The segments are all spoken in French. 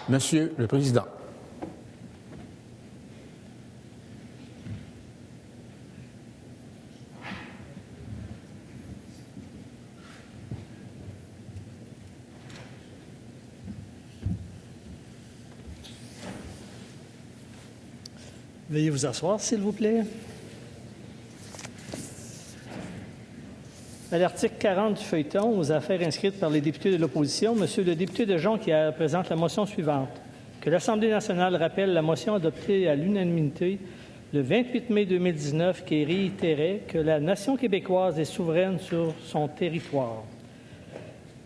Monsieur le Président. Veuillez vous asseoir, s'il vous plaît. À l'article 40 du feuilleton, aux affaires inscrites par les députés de l'opposition, Monsieur le député de Jonquière présente la motion suivante. Que l'Assemblée nationale rappelle la motion adoptée à l'unanimité le 28 mai 2019 qui réitérait que la nation québécoise est souveraine sur son territoire.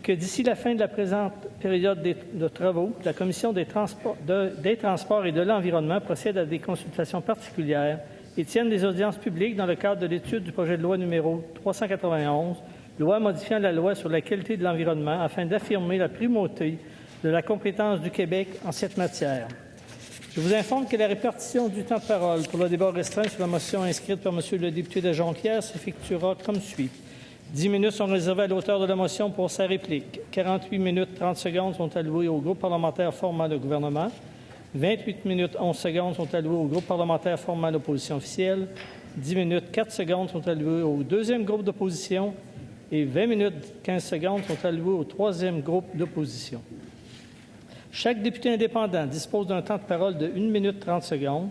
Que d'ici la fin de la présente période de travaux, la Commission des Transports et de l'Environnement procède à des consultations particulières et tienne des audiences publiques dans le cadre de l'étude du projet de loi numéro 391, loi modifiant la loi sur la qualité de l'environnement afin d'affirmer la primauté de la compétence du Québec en cette matière. Je vous informe que la répartition du temps de parole pour le débat restreint sur la motion inscrite par M. le député de Jonquière s'effectuera comme suit. 10 minutes sont réservées à l'auteur de la motion pour sa réplique. 48 minutes 30 secondes sont allouées au groupe parlementaire formant le gouvernement. 28 minutes 11 secondes sont allouées au groupe parlementaire formant l'opposition officielle. 10 minutes 4 secondes sont allouées au deuxième groupe d'opposition. Et 20 minutes 15 secondes sont allouées au troisième groupe d'opposition. Chaque député indépendant dispose d'un temps de parole de 1 minute 30 secondes.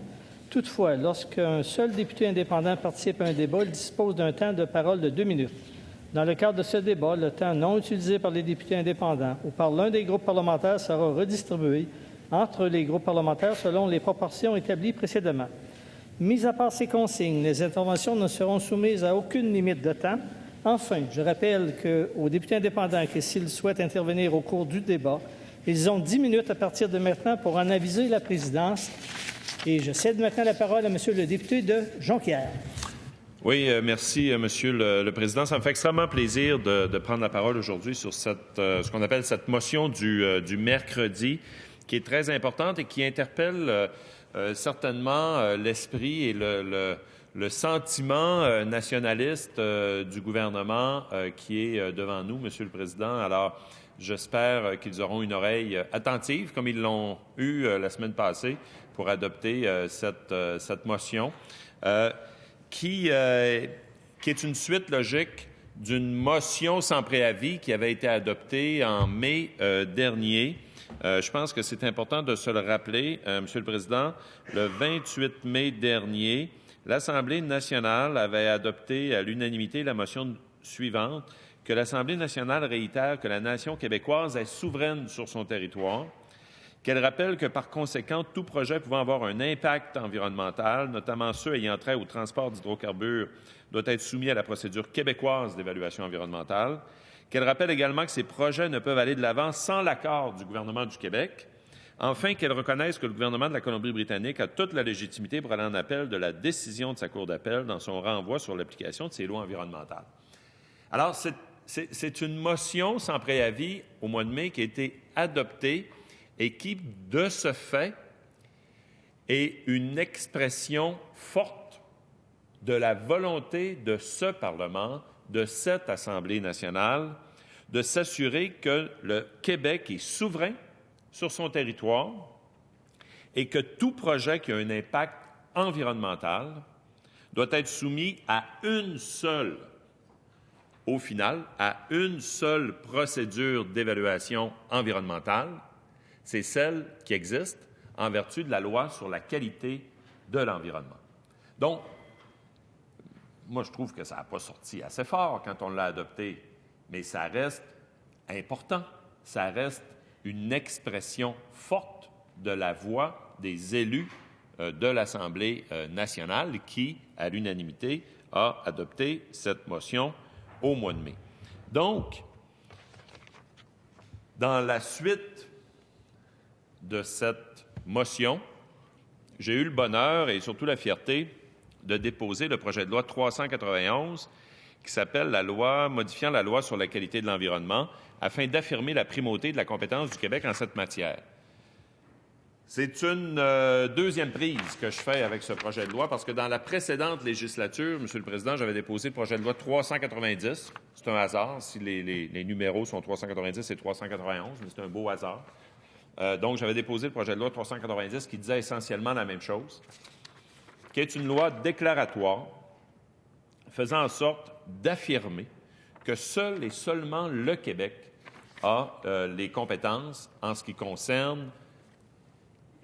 Toutefois, lorsqu'un seul député indépendant participe à un débat, il dispose d'un temps de parole de 2 minutes. Dans le cadre de ce débat, le temps non utilisé par les députés indépendants ou par l'un des groupes parlementaires sera redistribué entre les groupes parlementaires selon les proportions établies précédemment. Mis à part ces consignes, les interventions ne seront soumises à aucune limite de temps. Enfin, je rappelle aux députés indépendants que s'ils souhaitent intervenir au cours du débat, ils ont 10 minutes à partir de maintenant pour en aviser la présidence. Et je cède maintenant la parole à Monsieur le député de Jonquière. Oui, merci, Monsieur le Président. Ça me fait extrêmement plaisir de prendre la parole aujourd'hui sur ce qu'on appelle cette motion du mercredi, qui est très importante et qui interpelle certainement l'esprit et le sentiment nationaliste du gouvernement qui est devant nous, Monsieur le Président. Alors, j'espère qu'ils auront une oreille attentive, comme ils l'ont eu la semaine passée, pour adopter cette motion. Qui est une suite logique d'une motion sans préavis qui avait été adoptée en mai dernier. Je pense que c'est important de se le rappeler, Monsieur le Président. Le 28 mai dernier, l'Assemblée nationale avait adopté à l'unanimité la motion suivante, que l'Assemblée nationale réitère que la nation québécoise est souveraine sur son territoire, qu'elle rappelle que, par conséquent, tout projet pouvant avoir un impact environnemental, notamment ceux ayant trait au transport d'hydrocarbures, doit être soumis à la procédure québécoise d'évaluation environnementale, qu'elle rappelle également que ces projets ne peuvent aller de l'avant sans l'accord du gouvernement du Québec, enfin qu'elle reconnaisse que le gouvernement de la Colombie-Britannique a toute la légitimité pour aller en appel de la décision de sa Cour d'appel dans son renvoi sur l'application de ces lois environnementales. Alors, c'est une motion sans préavis au mois de mai qui a été adoptée et qui, de ce fait, est une expression forte de la volonté de ce Parlement, de cette Assemblée nationale, de s'assurer que le Québec est souverain sur son territoire et que tout projet qui a un impact environnemental doit être soumis à au final, à une seule procédure d'évaluation environnementale. C'est celle qui existe en vertu de la loi sur la qualité de l'environnement. Donc, moi, je trouve que ça n'a pas sorti assez fort quand on l'a adopté, mais ça reste important. Ça reste une expression forte de la voix des élus de l'Assemblée nationale qui, à l'unanimité, a adopté cette motion au mois de mai. Donc, dans la suite de cette motion, j'ai eu le bonheur et surtout la fierté de déposer le projet de loi 391 qui s'appelle la loi modifiant la loi sur la qualité de l'environnement afin d'affirmer la primauté de la compétence du Québec en cette matière. C'est une deuxième prise que je fais avec ce projet de loi parce que dans la précédente législature, Monsieur le Président, j'avais déposé le projet de loi 390. C'est un hasard si les numéros sont 390 et 391, mais c'est un beau hasard. Donc, j'avais déposé le projet de loi 390 qui disait essentiellement la même chose, qui est une loi déclaratoire faisant en sorte d'affirmer que seul et seulement le Québec a les compétences en ce qui concerne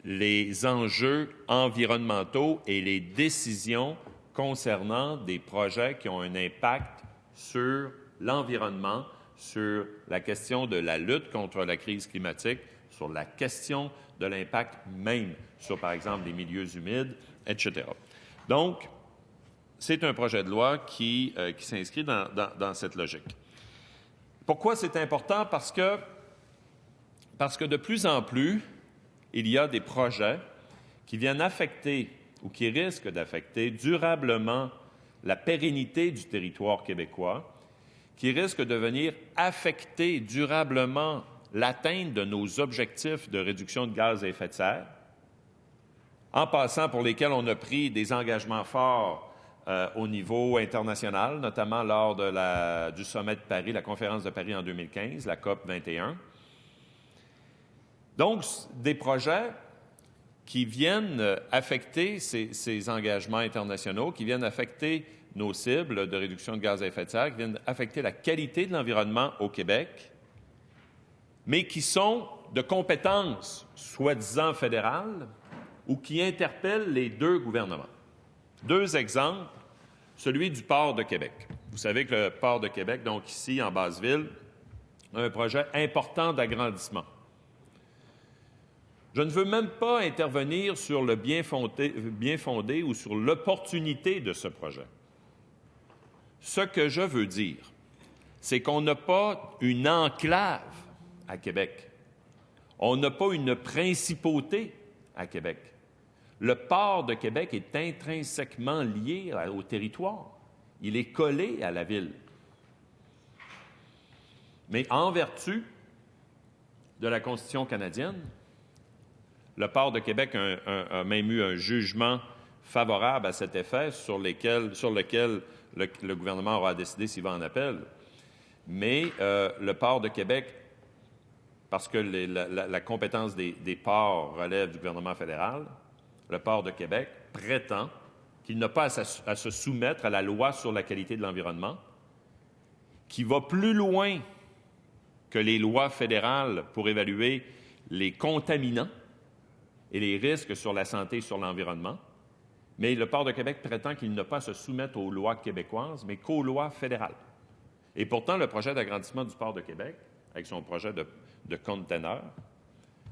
les enjeux environnementaux et les décisions concernant des projets qui ont un impact sur l'environnement, sur la question de la lutte contre la crise climatique, sur la question de l'impact même sur, par exemple, les milieux humides, etc. Donc, c'est un projet de loi qui s'inscrit dans cette logique. Pourquoi c'est important? Parce que de plus en plus, il y a des projets qui viennent affecter ou qui risquent d'affecter durablement la pérennité du territoire québécois, qui risquent de venir affecter durablement l'atteinte de nos objectifs de réduction de gaz à effet de serre, en passant pour lesquels on a pris des engagements forts au niveau international, notamment lors du sommet de Paris, la conférence de Paris en 2015, la COP 21. Donc, des projets qui viennent affecter ces engagements internationaux, qui viennent affecter nos cibles de réduction de gaz à effet de serre, qui viennent affecter la qualité de l'environnement au Québec, mais qui sont de compétences soi-disant fédérales ou qui interpellent les deux gouvernements. Deux exemples, celui du port de Québec. Vous savez que le port de Québec, donc ici, en Basse-Ville, a un projet important d'agrandissement. Je ne veux même pas intervenir sur le bien fondé ou sur l'opportunité de ce projet. Ce que je veux dire, c'est qu'on n'a pas une enclave à Québec. On n'a pas une principauté à Québec. Le port de Québec est intrinsèquement lié au territoire. Il est collé à la ville. Mais en vertu de la Constitution canadienne, le port de Québec a même eu un jugement favorable à cet effet sur lequel le gouvernement aura décidé s'il va en appel. Mais le port de Québec, parce que la compétence des ports relève du gouvernement fédéral, le port de Québec prétend qu'il n'a pas à se soumettre à la loi sur la qualité de l'environnement, qui va plus loin que les lois fédérales pour évaluer les contaminants et les risques sur la santé et sur l'environnement. Mais le port de Québec prétend qu'il n'a pas à se soumettre aux lois québécoises, mais qu'aux lois fédérales. Et pourtant, le projet d'agrandissement du port de Québec, avec son projet de conteneurs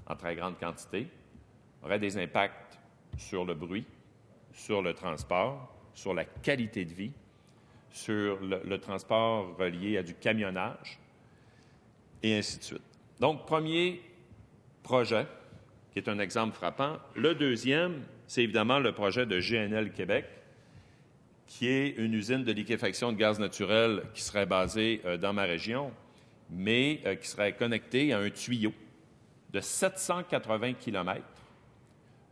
en très grande quantité, aurait des impacts sur le bruit, sur le transport, sur la qualité de vie, sur le transport relié à du camionnage, et ainsi de suite. Donc, premier projet, qui est un exemple frappant. Le deuxième, c'est évidemment le projet de GNL Québec, qui est une usine de liquéfaction de gaz naturel qui serait basée dans ma région, mais qui serait connectée à un tuyau de 780 km,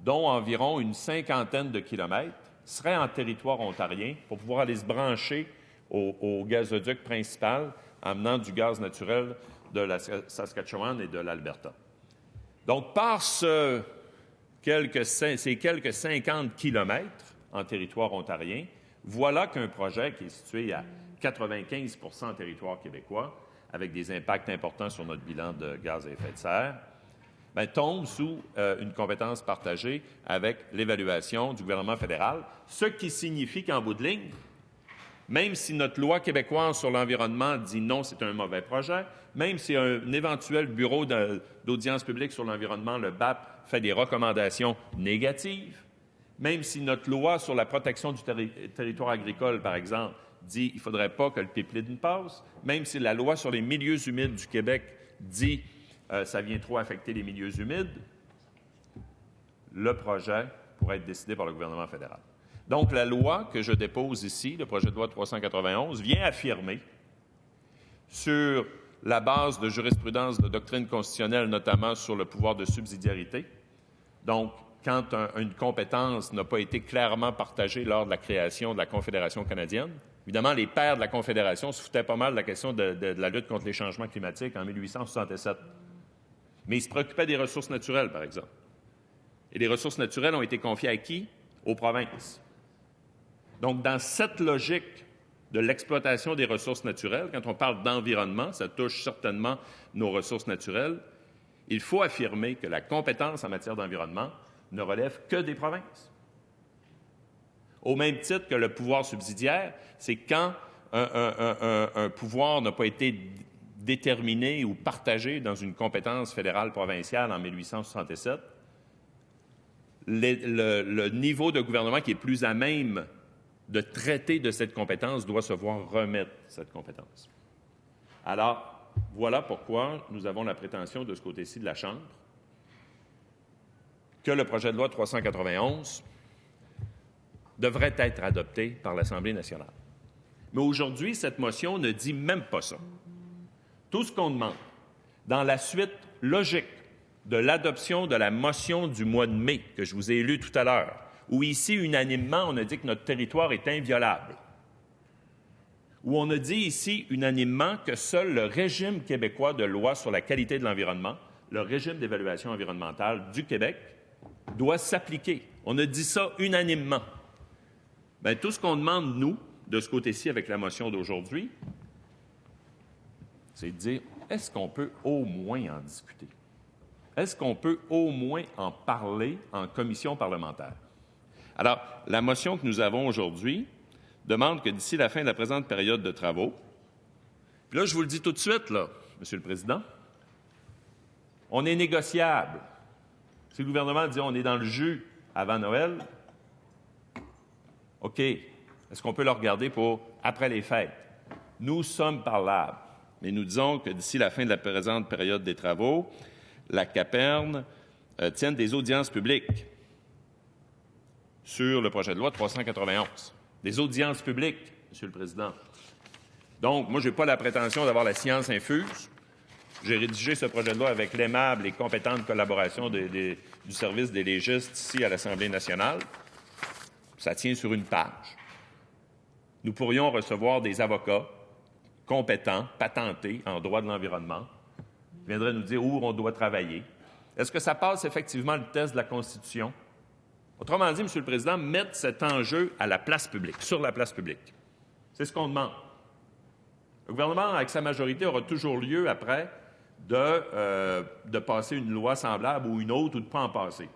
dont environ une cinquantaine de kilomètres seraient en territoire ontarien pour pouvoir aller se brancher au gazoduc principal amenant du gaz naturel de la Saskatchewan et de l'Alberta. Donc, par ces quelques 50 kilomètres en territoire ontarien, voilà qu'un projet qui est situé à 95 % en territoire québécois, avec des impacts importants sur notre bilan de gaz à effet de serre, tombe sous une compétence partagée avec l'évaluation du gouvernement fédéral, ce qui signifie qu'en bout de ligne, même si notre loi québécoise sur l'environnement dit non, c'est un mauvais projet, même si un éventuel bureau d'audience publique sur l'environnement, le BAP, fait des recommandations négatives, même si notre loi sur la protection du territoire agricole, par exemple, dit qu'il ne faudrait pas que le pipeline passe, même si la loi sur les milieux humides du Québec dit ça vient trop affecter les milieux humides, le projet pourrait être décidé par le gouvernement fédéral. Donc, la loi que je dépose ici, le projet de loi 391, vient affirmer, sur la base de jurisprudence de doctrine constitutionnelle, notamment sur le pouvoir de subsidiarité, donc quand une compétence n'a pas été clairement partagée lors de la création de la Confédération canadienne. Évidemment, les pères de la Confédération se foutaient pas mal de la question de la lutte contre les changements climatiques en 1867. Mais il se préoccupait des ressources naturelles, par exemple. Et les ressources naturelles ont été confiées à qui? Aux provinces. Donc, dans cette logique de l'exploitation des ressources naturelles, quand on parle d'environnement, ça touche certainement nos ressources naturelles, il faut affirmer que la compétence en matière d'environnement ne relève que des provinces. Au même titre que le pouvoir subsidiaire, c'est quand un pouvoir n'a pas été déterminé ou partagé dans une compétence fédérale provinciale en 1867, le niveau de gouvernement qui est plus à même de traiter de cette compétence doit se voir remettre cette compétence. Alors, voilà pourquoi nous avons la prétention de ce côté-ci de la Chambre que le projet de loi 391 devrait être adopté par l'Assemblée nationale. Mais aujourd'hui, cette motion ne dit même pas ça. Tout ce qu'on demande, dans la suite logique de l'adoption de la motion du mois de mai que je vous ai lue tout à l'heure, où ici, unanimement, on a dit que notre territoire est inviolable, où on a dit ici, unanimement, que seul le régime québécois de loi sur la qualité de l'environnement, le régime d'évaluation environnementale du Québec, doit s'appliquer. On a dit ça unanimement. Bien, tout ce qu'on demande, nous, de ce côté-ci, avec la motion d'aujourd'hui, c'est de dire, est-ce qu'on peut au moins en discuter? Est-ce qu'on peut au moins en parler en commission parlementaire? Alors, la motion que nous avons aujourd'hui demande que d'ici la fin de la présente période de travaux, puis là, je vous le dis tout de suite, là, Monsieur le Président, on est négociable. Si le gouvernement dit on est dans le jus avant Noël, OK, est-ce qu'on peut le regarder pour après les fêtes? Nous sommes parlables, mais nous disons que d'ici la fin de la présente période des travaux, la CAPERN tienne des audiences publiques sur le projet de loi 391. Des audiences publiques, Monsieur le Président. Donc, moi, je n'ai pas la prétention d'avoir la science infuse. J'ai rédigé ce projet de loi avec l'aimable et compétente collaboration du service des légistes ici à l'Assemblée nationale. Ça tient sur une page. Nous pourrions recevoir des avocats compétents, patentés en droit de l'environnement, qui viendraient nous dire où on doit travailler. Est-ce que ça passe effectivement le test de la Constitution? Autrement dit, Monsieur le Président, mettre cet enjeu à la place publique, sur la place publique. C'est ce qu'on demande. Le gouvernement, avec sa majorité, aura toujours lieu après de passer une loi semblable ou une autre ou de ne pas en passer.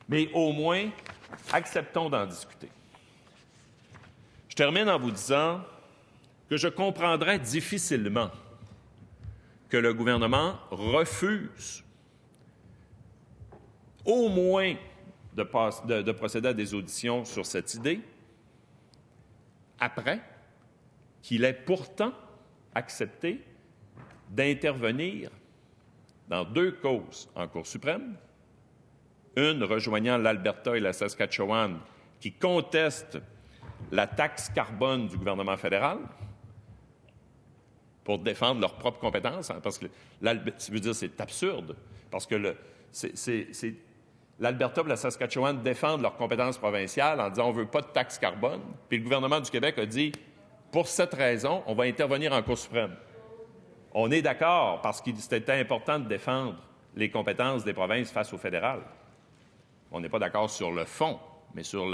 Mais au moins, acceptons d'en discuter. Je termine en vous disant que je comprendrais difficilement que le gouvernement refuse au moins de procéder à des auditions sur cette idée, après qu'il ait pourtant accepté d'intervenir dans 2 causes en Cour suprême, une rejoignant l'Alberta et la Saskatchewan qui contestent la taxe carbone du gouvernement fédéral pour défendre leurs propres compétences, parce que ça veut dire c'est absurde, parce que l'Alberta et la Saskatchewan défendent leurs compétences provinciales en disant on ne veut pas de taxe carbone, puis le gouvernement du Québec a dit pour cette raison, on va intervenir en Cour suprême. On est d'accord parce que c'était important de défendre les compétences des provinces face au fédéral. On n'est pas d'accord sur le fond, mais sur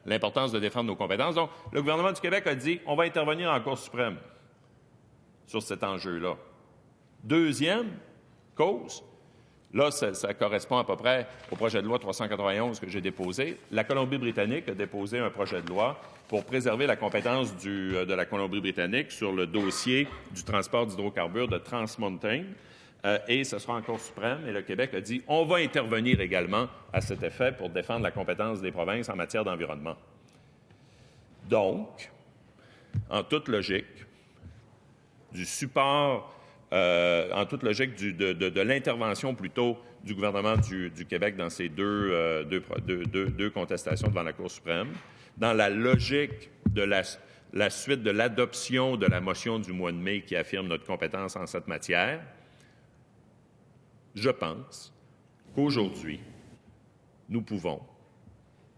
l'importance de défendre nos compétences. Donc, le gouvernement du Québec a dit on va intervenir en Cour suprême sur cet enjeu-là. Deuxième cause, là, ça correspond à peu près au projet de loi 391 que j'ai déposé. La Colombie-Britannique a déposé un projet de loi pour préserver la compétence de la Colombie-Britannique sur le dossier du transport d'hydrocarbures de Trans Mountain. Et ce sera en Cour suprême. Et le Québec a dit on va intervenir également à cet effet pour défendre la compétence des provinces en matière d'environnement. Donc, en toute logique, du support, en toute logique de l'intervention plutôt du gouvernement du Québec dans ces deux contestations devant la Cour suprême, dans la logique de la suite de l'adoption de la motion du mois de mai qui affirme notre compétence en cette matière, je pense qu'aujourd'hui, nous pouvons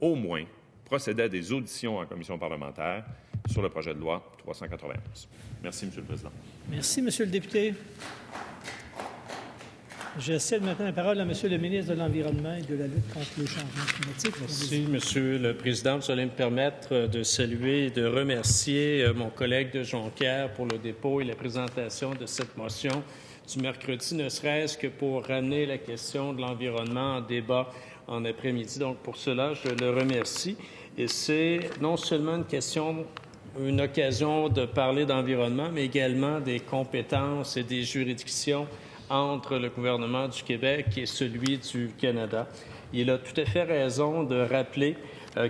au moins procéder à des auditions en commission parlementaire sur le projet de loi 391. Merci, Monsieur le Président. Merci, Monsieur le député. Je cède maintenant la parole à M. le ministre de l'Environnement et de la lutte contre les changements climatiques. Merci, Monsieur le Président. Vous allez me permettre de saluer et de remercier mon collègue de Jonquière pour le dépôt et la présentation de cette motion du mercredi, ne serait-ce que pour ramener la question de l'environnement en débat en après-midi. Donc, pour cela, je le remercie. Et c'est non seulement une occasion de parler d'environnement, mais également des compétences et des juridictions entre le gouvernement du Québec et celui du Canada. Il a tout à fait raison de rappeler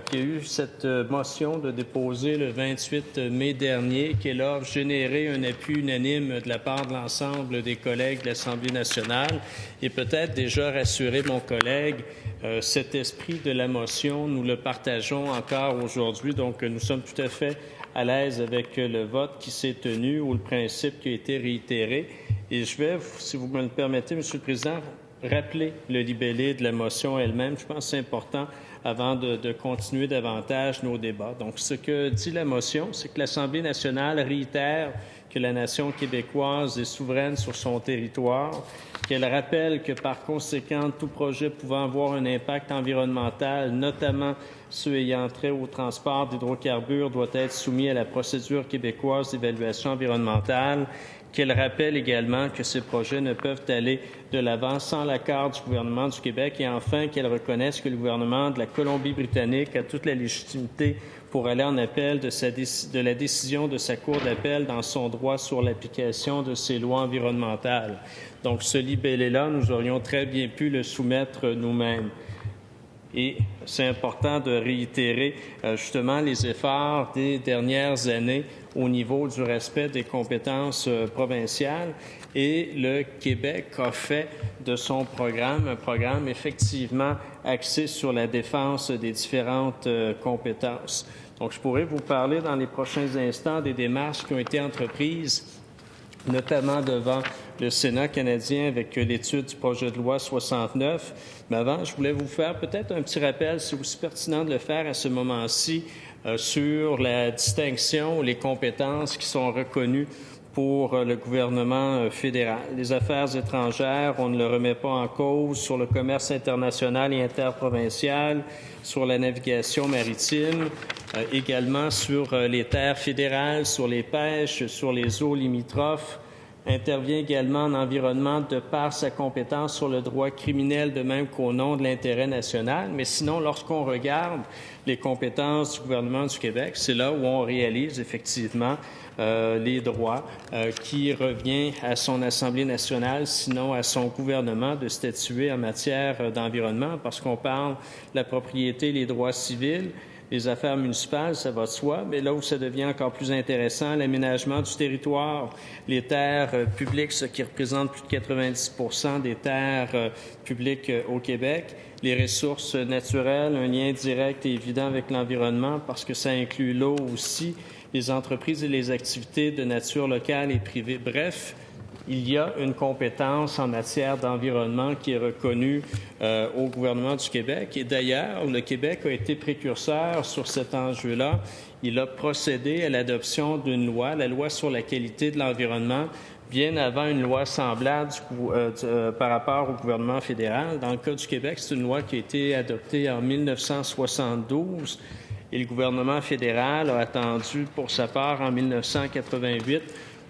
qu'il y a eu cette motion de déposer le 28 mai dernier, qu'elle a généré un appui unanime de la part de l'ensemble des collègues de l'Assemblée nationale et peut-être déjà rassurer mon collègue, cet esprit de la motion, nous le partageons encore aujourd'hui, donc nous sommes tout à fait à l'aise avec le vote qui s'est tenu ou le principe qui a été réitéré. Et je vais, si vous me le permettez, Monsieur le Président, rappeler le libellé de la motion elle-même. Je pense que c'est important avant de continuer davantage nos débats. Donc, ce que dit la motion, c'est que l'Assemblée nationale réitère que la nation québécoise est souveraine sur son territoire, qu'elle rappelle que, par conséquent, tout projet pouvant avoir un impact environnemental, notamment ceux ayant trait au transport d'hydrocarbures, doit être soumis à la procédure québécoise d'évaluation environnementale, qu'elle rappelle également que ces projets ne peuvent aller de l'avant sans l'accord du gouvernement du Québec et enfin qu'elle reconnaisse que le gouvernement de la Colombie-Britannique a toute la légitimité pour aller en appel de la décision de sa Cour d'appel dans son droit sur l'application de ces lois environnementales. Donc, ce libellé-là, nous aurions très bien pu le soumettre nous-mêmes. Et c'est important de réitérer justement les efforts des dernières années au niveau du respect des compétences provinciales. Et le Québec a fait de son programme un programme effectivement axé sur la défense des différentes compétences. Donc, je pourrais vous parler dans les prochains instants des démarches qui ont été entreprises, notamment devant le Sénat canadien avec l'étude du projet de loi 69. Mais avant, je voulais vous faire peut-être un petit rappel, c'est aussi pertinent de le faire à ce moment-ci, sur la distinction, les compétences qui sont reconnues pour le gouvernement fédéral. Les affaires étrangères, on ne le remet pas en cause, sur le commerce international et interprovincial, sur la navigation maritime, également sur les terres fédérales, sur les pêches, sur les eaux limitrophes, intervient également en environnement de par sa compétence sur le droit criminel, de même qu'au nom de l'intérêt national. Mais sinon, lorsqu'on regarde les compétences du gouvernement du Québec, c'est là où on réalise effectivement les droits qui revient à son Assemblée nationale, sinon à son gouvernement de statuer en matière d'environnement, parce qu'on parle de la propriété, les droits civils, les affaires municipales, ça va de soi, mais là où ça devient encore plus intéressant, l'aménagement du territoire, les terres publiques, ce qui représente plus de 90% des terres publiques au Québec, les ressources naturelles, un lien direct et évident avec l'environnement parce que ça inclut l'eau aussi, les entreprises et les activités de nature locale et privée. Bref, il y a une compétence en matière d'environnement qui est reconnue au gouvernement du Québec. Et d'ailleurs, le Québec a été précurseur sur cet enjeu-là. Il a procédé à l'adoption d'une loi, la loi sur la qualité de l'environnement, bien avant une loi semblable par rapport au gouvernement fédéral. Dans le cas du Québec, c'est une loi qui a été adoptée en 1972 et le gouvernement fédéral a attendu pour sa part en 1988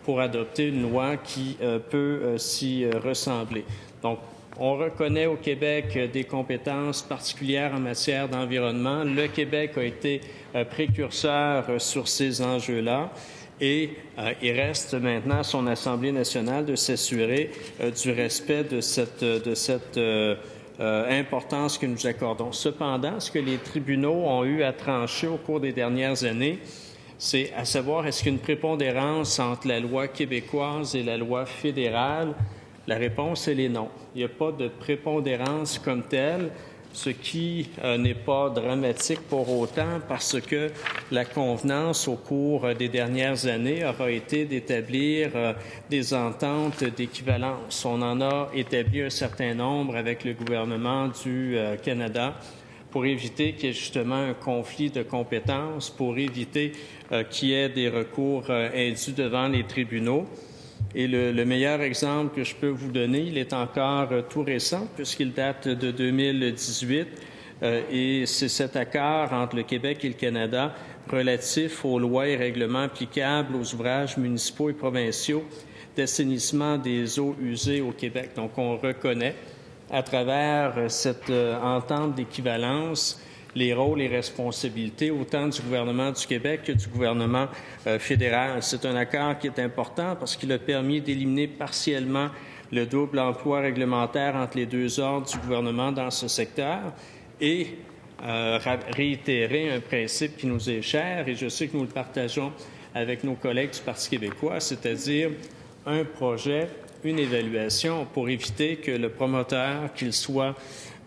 pour adopter une loi qui peut s'y ressembler. Donc, on reconnaît au Québec des compétences particulières en matière d'environnement. Le Québec a été précurseur sur ces enjeux-là. Et il reste maintenant à son Assemblée nationale de s'assurer du respect de cette importance que nous accordons. Cependant, ce que les tribunaux ont eu à trancher au cours des dernières années, c'est à savoir est-ce qu'il y a une prépondérance entre la loi québécoise et la loi fédérale? La réponse, elle est non. Il n'y a pas de prépondérance comme telle, ce qui n'est pas dramatique pour autant parce que la convenance au cours des dernières années aura été d'établir des ententes d'équivalence. On en a établi un certain nombre avec le gouvernement du Canada pour éviter qu'il y ait justement un conflit de compétences, pour éviter qu'il y ait des recours indus devant les tribunaux. Et le meilleur exemple que je peux vous donner, il est encore tout récent puisqu'il date de 2018 et c'est cet accord entre le Québec et le Canada relatif aux lois et règlements applicables aux ouvrages municipaux et provinciaux d'assainissement des eaux usées au Québec. Donc, on reconnaît à travers cette entente d'équivalence les rôles et responsabilités autant du gouvernement du Québec que du gouvernement fédéral. C'est un accord qui est important parce qu'il a permis d'éliminer partiellement le double emploi réglementaire entre les deux ordres du gouvernement dans ce secteur et réitérer un principe qui nous est cher, et je sais que nous le partageons avec nos collègues du Parti québécois, c'est-à-dire un projet, une évaluation pour éviter que le promoteur, qu'il soit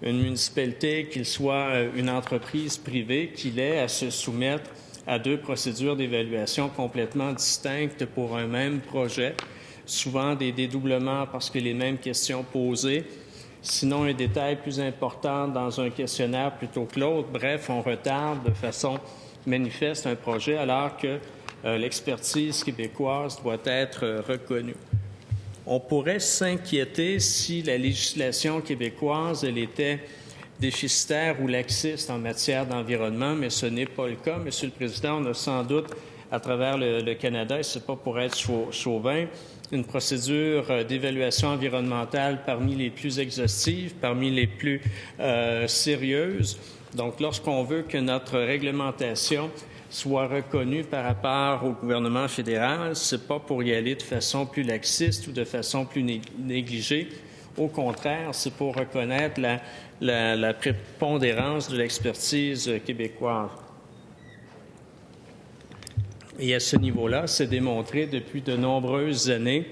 une municipalité, qu'il soit une entreprise privée, qu'il ait à se soumettre à deux procédures d'évaluation complètement distinctes pour un même projet, souvent des dédoublements parce que les mêmes questions posées, sinon un détail plus important dans un questionnaire plutôt que l'autre. Bref, on retarde de façon manifeste un projet alors que l'expertise québécoise doit être reconnue. On pourrait s'inquiéter si la législation québécoise elle était déficitaire ou laxiste en matière d'environnement, mais ce n'est pas le cas. Monsieur le Président, on a sans doute, à travers le Canada, et ce n'est pas pour être chauvin, une procédure d'évaluation environnementale parmi les plus exhaustives, parmi les plus sérieuses. Donc, lorsqu'on veut que notre réglementation soit reconnue par rapport au gouvernement fédéral, c'est pas pour y aller de façon plus laxiste ou de façon plus négligée. Au contraire, c'est pour reconnaître la prépondérance de l'expertise québécoise. Et à ce niveau-là, c'est démontré depuis de nombreuses années.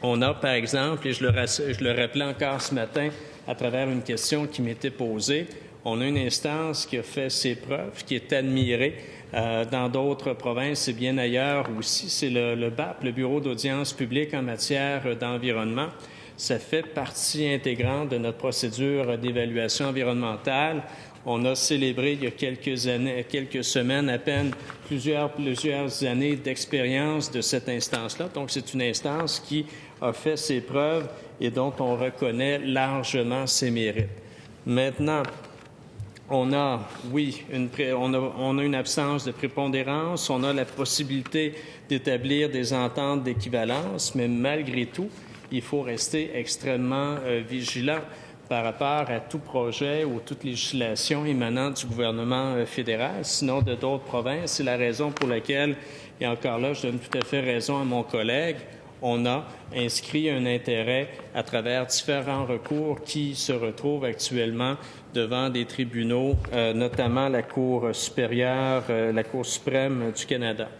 On a, par exemple, et je le rappelais encore ce matin à travers une question qui m'était posée, on a une instance qui a fait ses preuves, qui est admirée dans d'autres provinces et bien ailleurs aussi. C'est le BAP, le Bureau d'audience publique en matière d'environnement. Ça fait partie intégrante de notre procédure d'évaluation environnementale. On a célébré il y a quelques semaines à peine plusieurs années d'expérience de cette instance-là. Donc, c'est une instance qui a fait ses preuves et dont on reconnaît largement ses mérites. Maintenant, on a une absence de prépondérance, on a la possibilité d'établir des ententes d'équivalence, mais malgré tout, il faut rester extrêmement vigilant par rapport à tout projet ou toute législation émanant du gouvernement fédéral, sinon de d'autres provinces. C'est la raison pour laquelle, et encore là, je donne tout à fait raison à mon collègue, on a inscrit un intérêt à travers différents recours qui se retrouvent actuellement devant des tribunaux, notamment la Cour supérieure, la Cour suprême du Canada.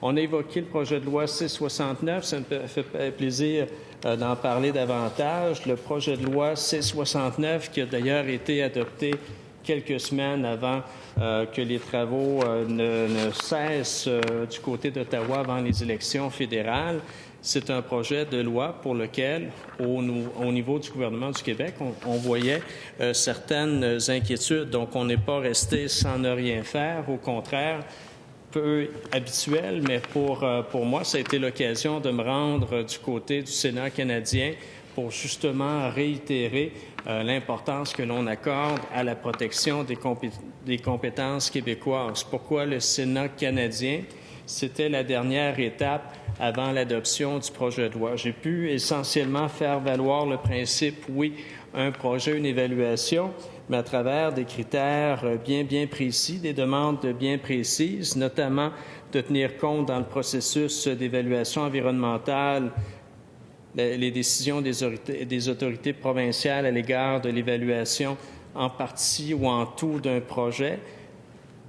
On a évoqué le projet de loi C-69. Ça me fait plaisir d'en parler davantage. Le projet de loi C-69, qui a d'ailleurs été adopté quelques semaines avant que les travaux ne cessent du côté d'Ottawa avant les élections fédérales. C'est un projet de loi pour lequel, au niveau du gouvernement du Québec, on voyait certaines inquiétudes. Donc, on n'est pas resté sans ne rien faire. Au contraire, peu habituel, mais pour moi, ça a été l'occasion de me rendre du côté du Sénat canadien pour justement réitérer l'importance que l'on accorde à la protection des compétences québécoises. Pourquoi le Sénat canadien? C'était la dernière étape avant l'adoption du projet de loi. J'ai pu essentiellement faire valoir le principe, oui, un projet, une évaluation, mais à travers des critères bien précis, des demandes bien précises, notamment de tenir compte dans le processus d'évaluation environnementale les décisions des autorités provinciales à l'égard de l'évaluation en partie ou en tout d'un projet,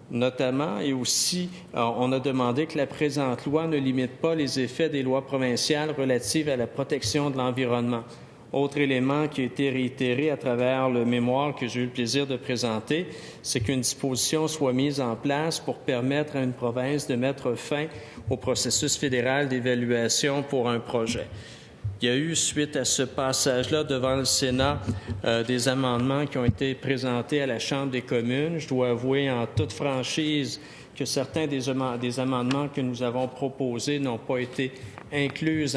notamment, et aussi, on a demandé que la présente loi ne limite pas les effets des lois provinciales relatives à la protection de l'environnement. Autre élément qui a été réitéré à travers le mémoire que j'ai eu le plaisir de présenter, c'est qu'une disposition soit mise en place pour permettre à une province de mettre fin au processus fédéral d'évaluation pour un projet. Il y a eu, suite à ce passage-là devant le Sénat, des amendements qui ont été présentés à la Chambre des communes. Je dois avouer en toute franchise que certains des amendements que nous avons proposés n'ont pas été inclus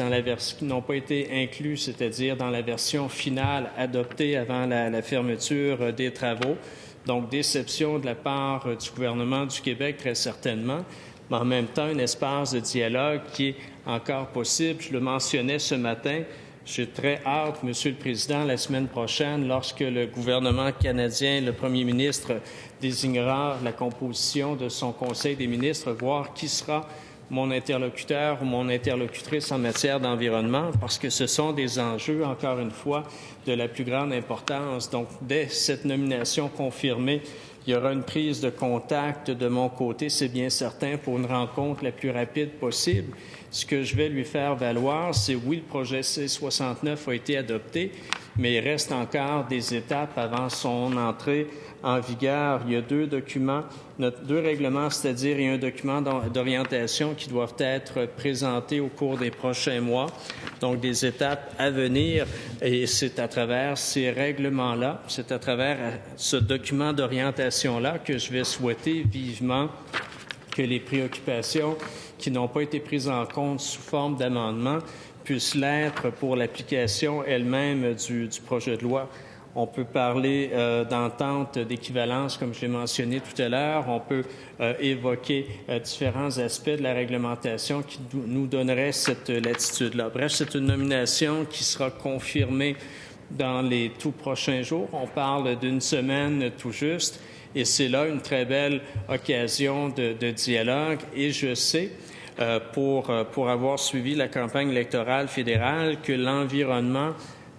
c'est-à-dire dans la version finale adoptée avant la fermeture des travaux. Donc, déception de la part du gouvernement du Québec, très certainement, mais en même temps, un espace de dialogue qui est encore possible. Je le mentionnais ce matin. J'ai très hâte, Monsieur le Président, la semaine prochaine, lorsque le gouvernement canadien, le premier ministre, désignera la composition de son Conseil des ministres, voir qui sera mon interlocuteur ou mon interlocutrice en matière d'environnement, parce que ce sont des enjeux, encore une fois, de la plus grande importance. Donc, dès cette nomination confirmée, il y aura une prise de contact de mon côté, c'est bien certain, pour une rencontre la plus rapide possible. Ce que je vais lui faire valoir, c'est oui, le projet C-69 a été adopté, mais il reste encore des étapes avant son entrée en vigueur. Il y a deux règlements, c'est-à-dire il y a un document d'orientation qui doivent être présentés au cours des prochains mois. Donc, des étapes à venir, et c'est à travers ces règlements-là, c'est à travers ce document d'orientation-là que je vais souhaiter vivement que les préoccupations qui n'ont pas été prises en compte sous forme d'amendement puissent l'être pour l'application elle-même du projet de loi. On peut parler d'entente d'équivalence, comme je l'ai mentionné tout à l'heure. On peut évoquer différents aspects de la réglementation qui nous donneraient cette latitude-là. Bref, c'est une nomination qui sera confirmée dans les tout prochains jours. On parle d'une semaine tout juste. Et c'est là une très belle occasion de dialogue. Et je sais, pour avoir suivi la campagne électorale fédérale, que l'environnement,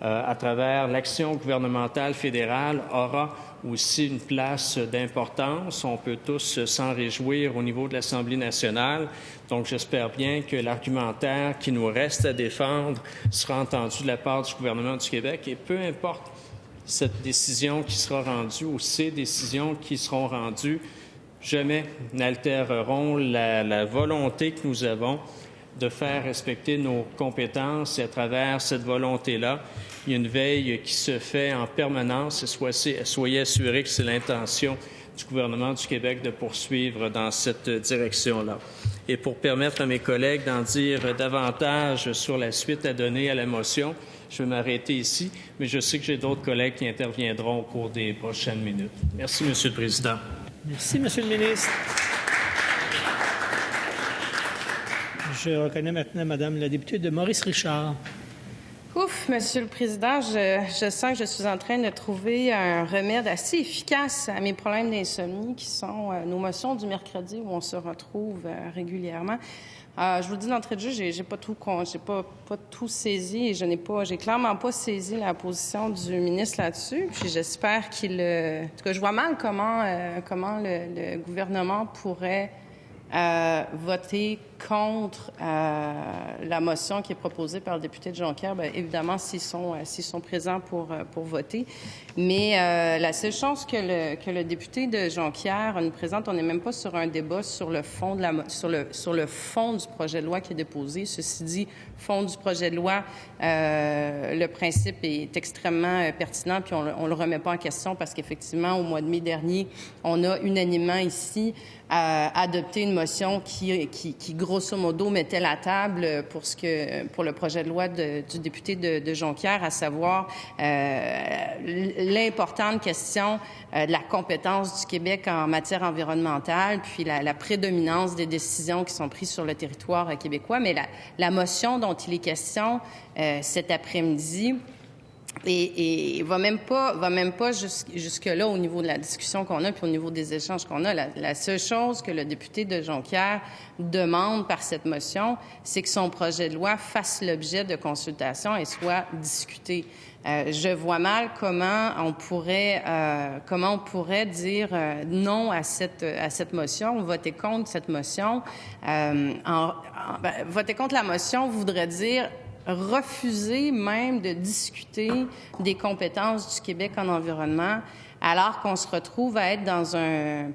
à travers l'action gouvernementale fédérale, aura aussi une place d'importance. On peut tous s'en réjouir au niveau de l'Assemblée nationale. Donc, j'espère bien que l'argumentaire qui nous reste à défendre sera entendu de la part du gouvernement du Québec. Et peu importe cette décision qui sera rendue ou ces décisions qui seront rendues, jamais n'altéreront la volonté que nous avons de faire respecter nos compétences. Et à travers cette volonté-là, il y a une veille qui se fait en permanence, et soyez assurés que c'est l'intention du gouvernement du Québec de poursuivre dans cette direction-là. Et pour permettre à mes collègues d'en dire davantage sur la suite à donner à la motion, je vais m'arrêter ici, mais je sais que j'ai d'autres collègues qui interviendront au cours des prochaines minutes. Merci, Monsieur le Président. Merci, Monsieur le ministre. Je reconnais maintenant Madame la députée de Maurice Richard. Ouf, Monsieur le Président, je sens que je suis en train de trouver un remède assez efficace à mes problèmes d'insomnie, qui sont nos motions du mercredi où on se retrouve régulièrement. Je vous dis d'entrée de jeu, j'ai pas tout saisi et j'ai clairement pas saisi la position du ministre là-dessus. Puis j'espère en tout cas, je vois mal comment le gouvernement pourrait voter contre la motion qui est proposée par le député de Jonquière. Bien, évidemment, s'ils sont présents pour voter. Mais la seule chose que le député de Jonquière nous présente, on n'est même pas sur un débat sur le fond sur le fond du projet de loi qui est déposé. Ceci dit, fond du projet de loi, le principe est extrêmement pertinent, puis on le remet pas en question parce qu'effectivement, au mois de mai dernier, on a unanimement ici adopté une motion qui grosso modo mettait la table pour le projet de loi du député de Jonquière, à savoir l'importante question de la compétence du Québec en matière environnementale, puis la prédominance des décisions qui sont prises sur le territoire québécois. Mais la motion dont il est question cet après-midi et va même pas jusque-là au niveau de la discussion qu'on a puis au niveau des échanges qu'on a. La seule chose que le député de Jonquière demande par cette motion, c'est que son projet de loi fasse l'objet de consultation et soit discuté. Je vois mal comment on pourrait dire non à cette motion, voter contre cette motion. Voter contre la motion voudrait dire refuser même de discuter des compétences du Québec en environnement, alors qu'on se retrouve à être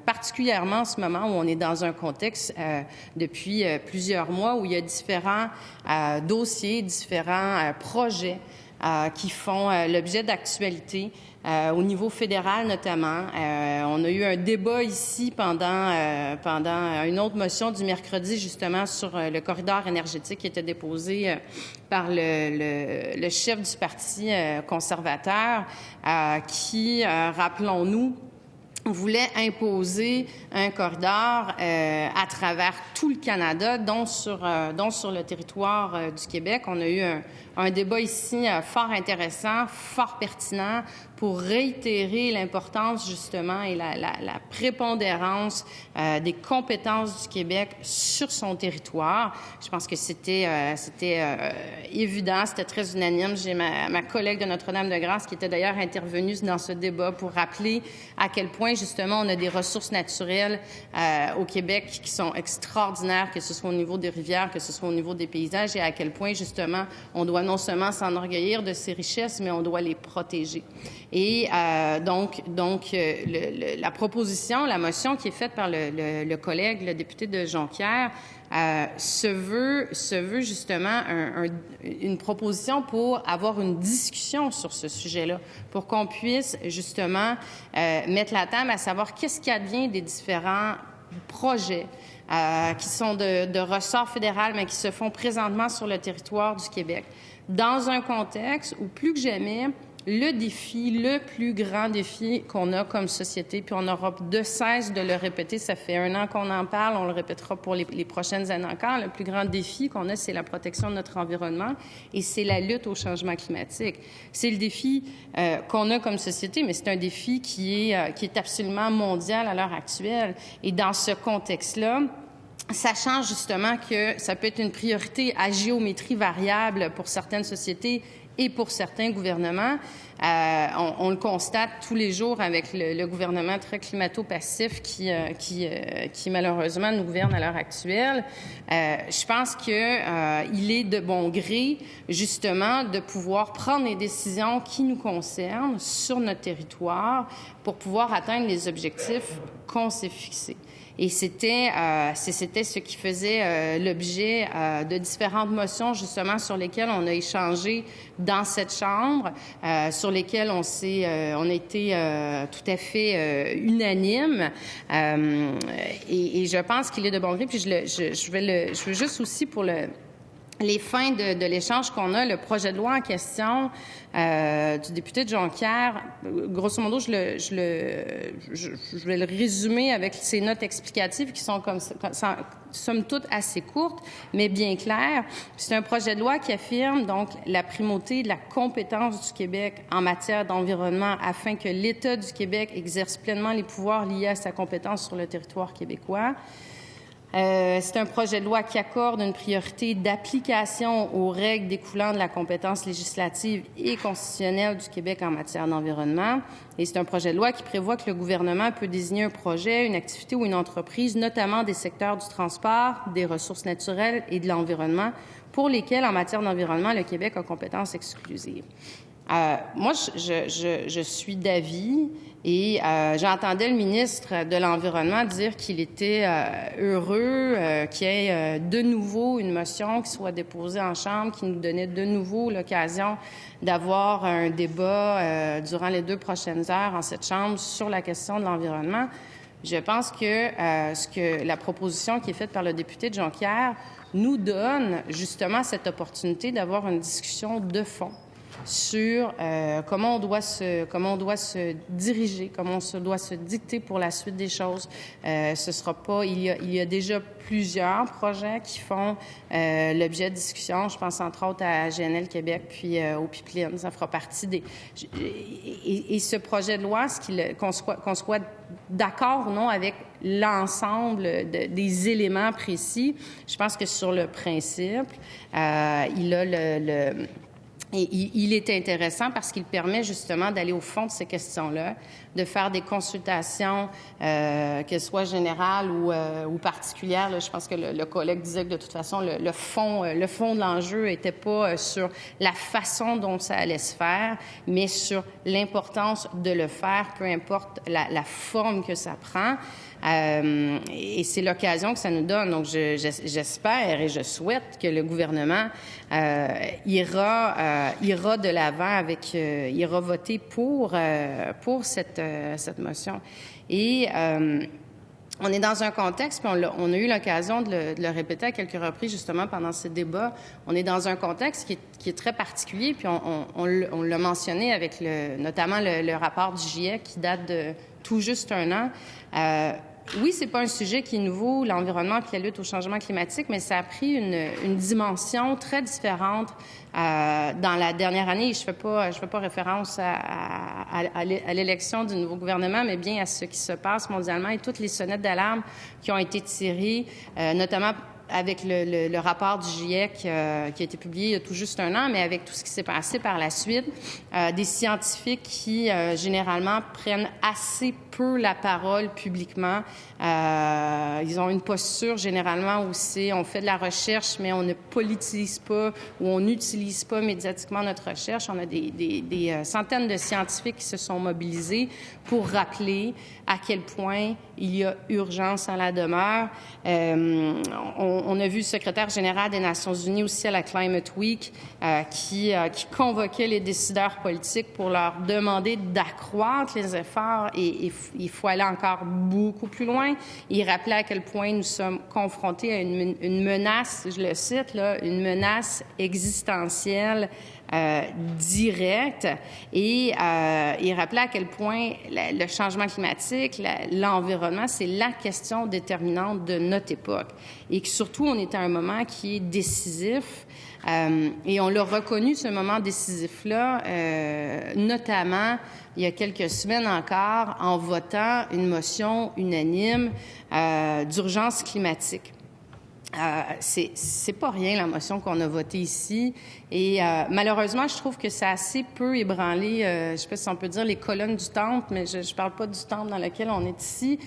particulièrement en ce moment où on est dans un contexte depuis plusieurs mois où il y a différents dossiers, différents projets qui font l'objet d'actualité au niveau fédéral notamment. On a eu un débat ici pendant une autre motion du mercredi justement sur le corridor énergétique qui était déposé par le chef du Parti conservateur qui, rappelons-nous, voulait imposer un corridor à travers tout le Canada, dont sur le territoire du Québec. On a eu un débat ici fort intéressant, fort pertinent, pour réitérer l'importance justement et la prépondérance des compétences du Québec sur son territoire. Je pense que c'était évident, c'était très unanime. J'ai ma collègue de Notre-Dame-de-Grâce qui était d'ailleurs intervenue dans ce débat pour rappeler à quel point justement on a des ressources naturelles au Québec qui sont extraordinaires, que ce soit au niveau des rivières, que ce soit au niveau des paysages, et à quel point justement on doit non seulement s'enorgueillir de ces richesses, mais on doit les protéger. Et donc la proposition, la motion qui est faite par le collègue, le député de Jonquière, se veut justement une proposition pour avoir une discussion sur ce sujet-là, pour qu'on puisse justement mettre la table à savoir qu'est-ce qui advient des différents projets qui sont de ressort fédéral, mais qui se font présentement sur le territoire du Québec, dans un contexte où plus que jamais, le plus grand défi qu'on a comme société, puis on n'aura de cesse de le répéter, ça fait 1 an qu'on en parle, on le répétera pour les prochaines années encore, le plus grand défi qu'on a, c'est la protection de notre environnement et c'est la lutte au changement climatique. C'est le défi qu'on a comme société, mais c'est un défi qui est absolument mondial à l'heure actuelle. Et dans ce contexte-là, sachant justement que ça peut être une priorité à géométrie variable pour certaines sociétés et pour certains gouvernements, on le constate tous les jours avec le gouvernement très climato-passif qui malheureusement nous gouverne à l'heure actuelle. Je pense que il est de bon gré justement de pouvoir prendre les décisions qui nous concernent sur notre territoire pour pouvoir atteindre les objectifs qu'on s'est fixés. Et c'était ce qui faisait l'objet de différentes motions justement sur lesquelles on a échangé dans cette Chambre, sur lesquelles on a été tout à fait unanime. Et je pense qu'il est de bon gré. Puis je veux juste aussi pour les fins de l'échange qu'on a, le projet de loi en question du député de Jonquière, grosso modo, je vais le résumer avec ces notes explicatives qui sont somme toute assez courtes, mais bien claires. C'est un projet de loi qui affirme donc la primauté de la compétence du Québec en matière d'environnement afin que l'État du Québec exerce pleinement les pouvoirs liés à sa compétence sur le territoire québécois. C'est un projet de loi qui accorde une priorité d'application aux règles découlant de la compétence législative et constitutionnelle du Québec en matière d'environnement. Et c'est un projet de loi qui prévoit que le gouvernement peut désigner un projet, une activité ou une entreprise, notamment des secteurs du transport, des ressources naturelles et de l'environnement, pour lesquels, en matière d'environnement, le Québec a compétence exclusive. Moi, je suis d'avis et j'entendais le ministre de l'Environnement dire qu'il était heureux qu'il y ait de nouveau une motion qui soit déposée en Chambre, qui nous donnait de nouveau l'occasion d'avoir un débat durant les 2 prochaines heures en cette Chambre sur la question de l'environnement. Je pense que la proposition qui est faite par le député de Jonquière nous donne justement cette opportunité d'avoir une discussion de fond sur comment on doit se diriger, comment on doit se dicter pour la suite des choses. Ce sera pas, il y a déjà plusieurs projets qui font l'objet de discussion. Je pense entre autres à GNL Québec puis au pipeline. Ça fera partie des. Et ce projet de loi, qu'on soit d'accord ou non avec l'ensemble des éléments précis, je pense que sur le principe, il est intéressant parce qu'il permet justement d'aller au fond de ces questions-là, de faire des consultations, qu'elles soient générales ou particulières. Là, je pense que le collègue disait que de toute façon, le fond de l'enjeu n'était pas sur la façon dont ça allait se faire, mais sur l'importance de le faire, peu importe la forme que ça prend. Et c'est l'occasion que ça nous donne. Donc, j'espère et je souhaite que le gouvernement ira de l'avant ira voter pour cette motion. Et on est dans un contexte, puis on a eu l'occasion de le répéter à quelques reprises justement pendant ce débat, on est dans un contexte qui est très particulier, puis on l'a mentionné avec notamment le rapport du GIEC qui date de tout juste 1 an. Oui, c'est pas un sujet qui est nouveau, l'environnement puis la lutte au changement climatique, mais ça a pris une dimension très différente dans la dernière année. Je fais pas référence à l'élection du nouveau gouvernement, mais bien à ce qui se passe mondialement et toutes les sonnettes d'alarme qui ont été tirées, notamment avec le rapport du GIEC qui a été publié il y a tout juste 1 an, mais avec tout ce qui s'est passé par la suite, des scientifiques qui, généralement, prennent assez peu la parole publiquement. Ils ont une posture, généralement, où on fait de la recherche, mais on ne politise pas ou on n'utilise pas médiatiquement notre recherche. On a des centaines de scientifiques qui se sont mobilisés pour rappeler à quel point il y a urgence à la demeure. On a vu le secrétaire général des Nations unies aussi à la Climate Week qui convoquait les décideurs politiques pour leur demander d'accroître les efforts et il faut aller encore beaucoup plus loin. Il rappelait à quel point nous sommes confrontés à une menace, je le cite, là, une menace existentielle directe et il rappelait à quel point le changement climatique, l'environnement, c'est la question déterminante de notre époque et que surtout on est à un moment qui est décisif et on l'a reconnu ce moment décisif-là, notamment il y a quelques semaines encore en votant une motion unanime d'urgence climatique. C'est pas rien la motion qu'on a votée ici et malheureusement je trouve que ça a assez peu ébranlé, je sais pas si on peut dire les colonnes du temple, mais je parle pas du temple dans lequel on est ici.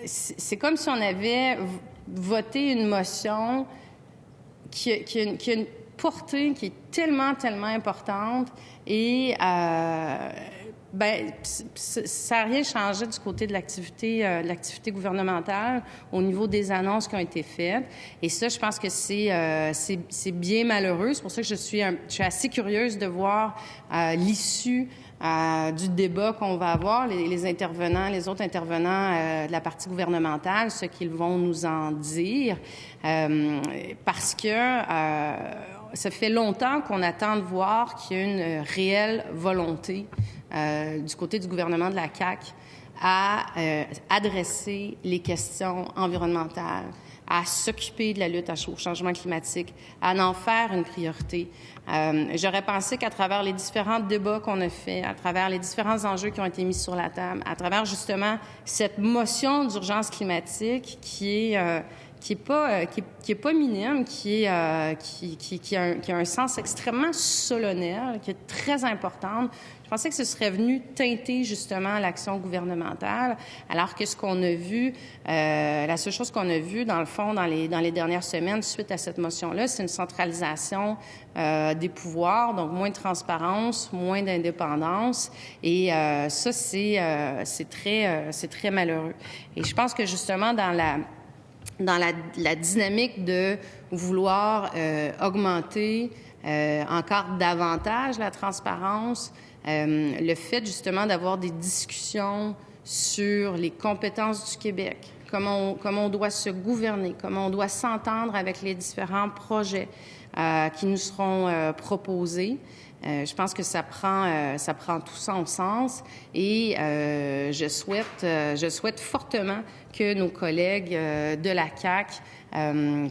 C'est comme si on avait voté une motion qui a une portée qui est tellement importante et ça n'a rien changé du côté de l'activité gouvernementale au niveau des annonces qui ont été faites. Et ça, je pense que c'est bien malheureux. C'est pour ça que je suis assez curieuse de voir l'issue du débat qu'on va avoir, les autres intervenants de la partie gouvernementale, ce qu'ils vont nous en dire, parce que ça fait longtemps qu'on attend de voir qu'il y a une réelle volonté du côté du gouvernement de la CAQ à adresser les questions environnementales, à s'occuper de la lutte au changement climatique, à en faire une priorité. J'aurais pensé qu'à travers les différents débats qu'on a faits, à travers les différents enjeux qui ont été mis sur la table, à travers justement cette motion d'urgence climatique qui est pas minime, qui a un sens extrêmement solennel, qui est très importante. Je pensais que ce serait venu teinter justement l'action gouvernementale, alors que ce qu'on a vu, la seule chose qu'on a vu dans le fond dans les dernières semaines suite à cette motion-là, c'est une centralisation des pouvoirs, donc moins de transparence, moins d'indépendance, et ça c'est très malheureux. Et je pense que justement dans la dynamique de vouloir augmenter encore davantage la transparence, le fait justement d'avoir des discussions sur les compétences du Québec, comment on doit se gouverner, comment on doit s'entendre avec les différents projets qui nous seront proposés. Je pense que ça prend tout son sens et je souhaite fortement que nos collègues de la CAQ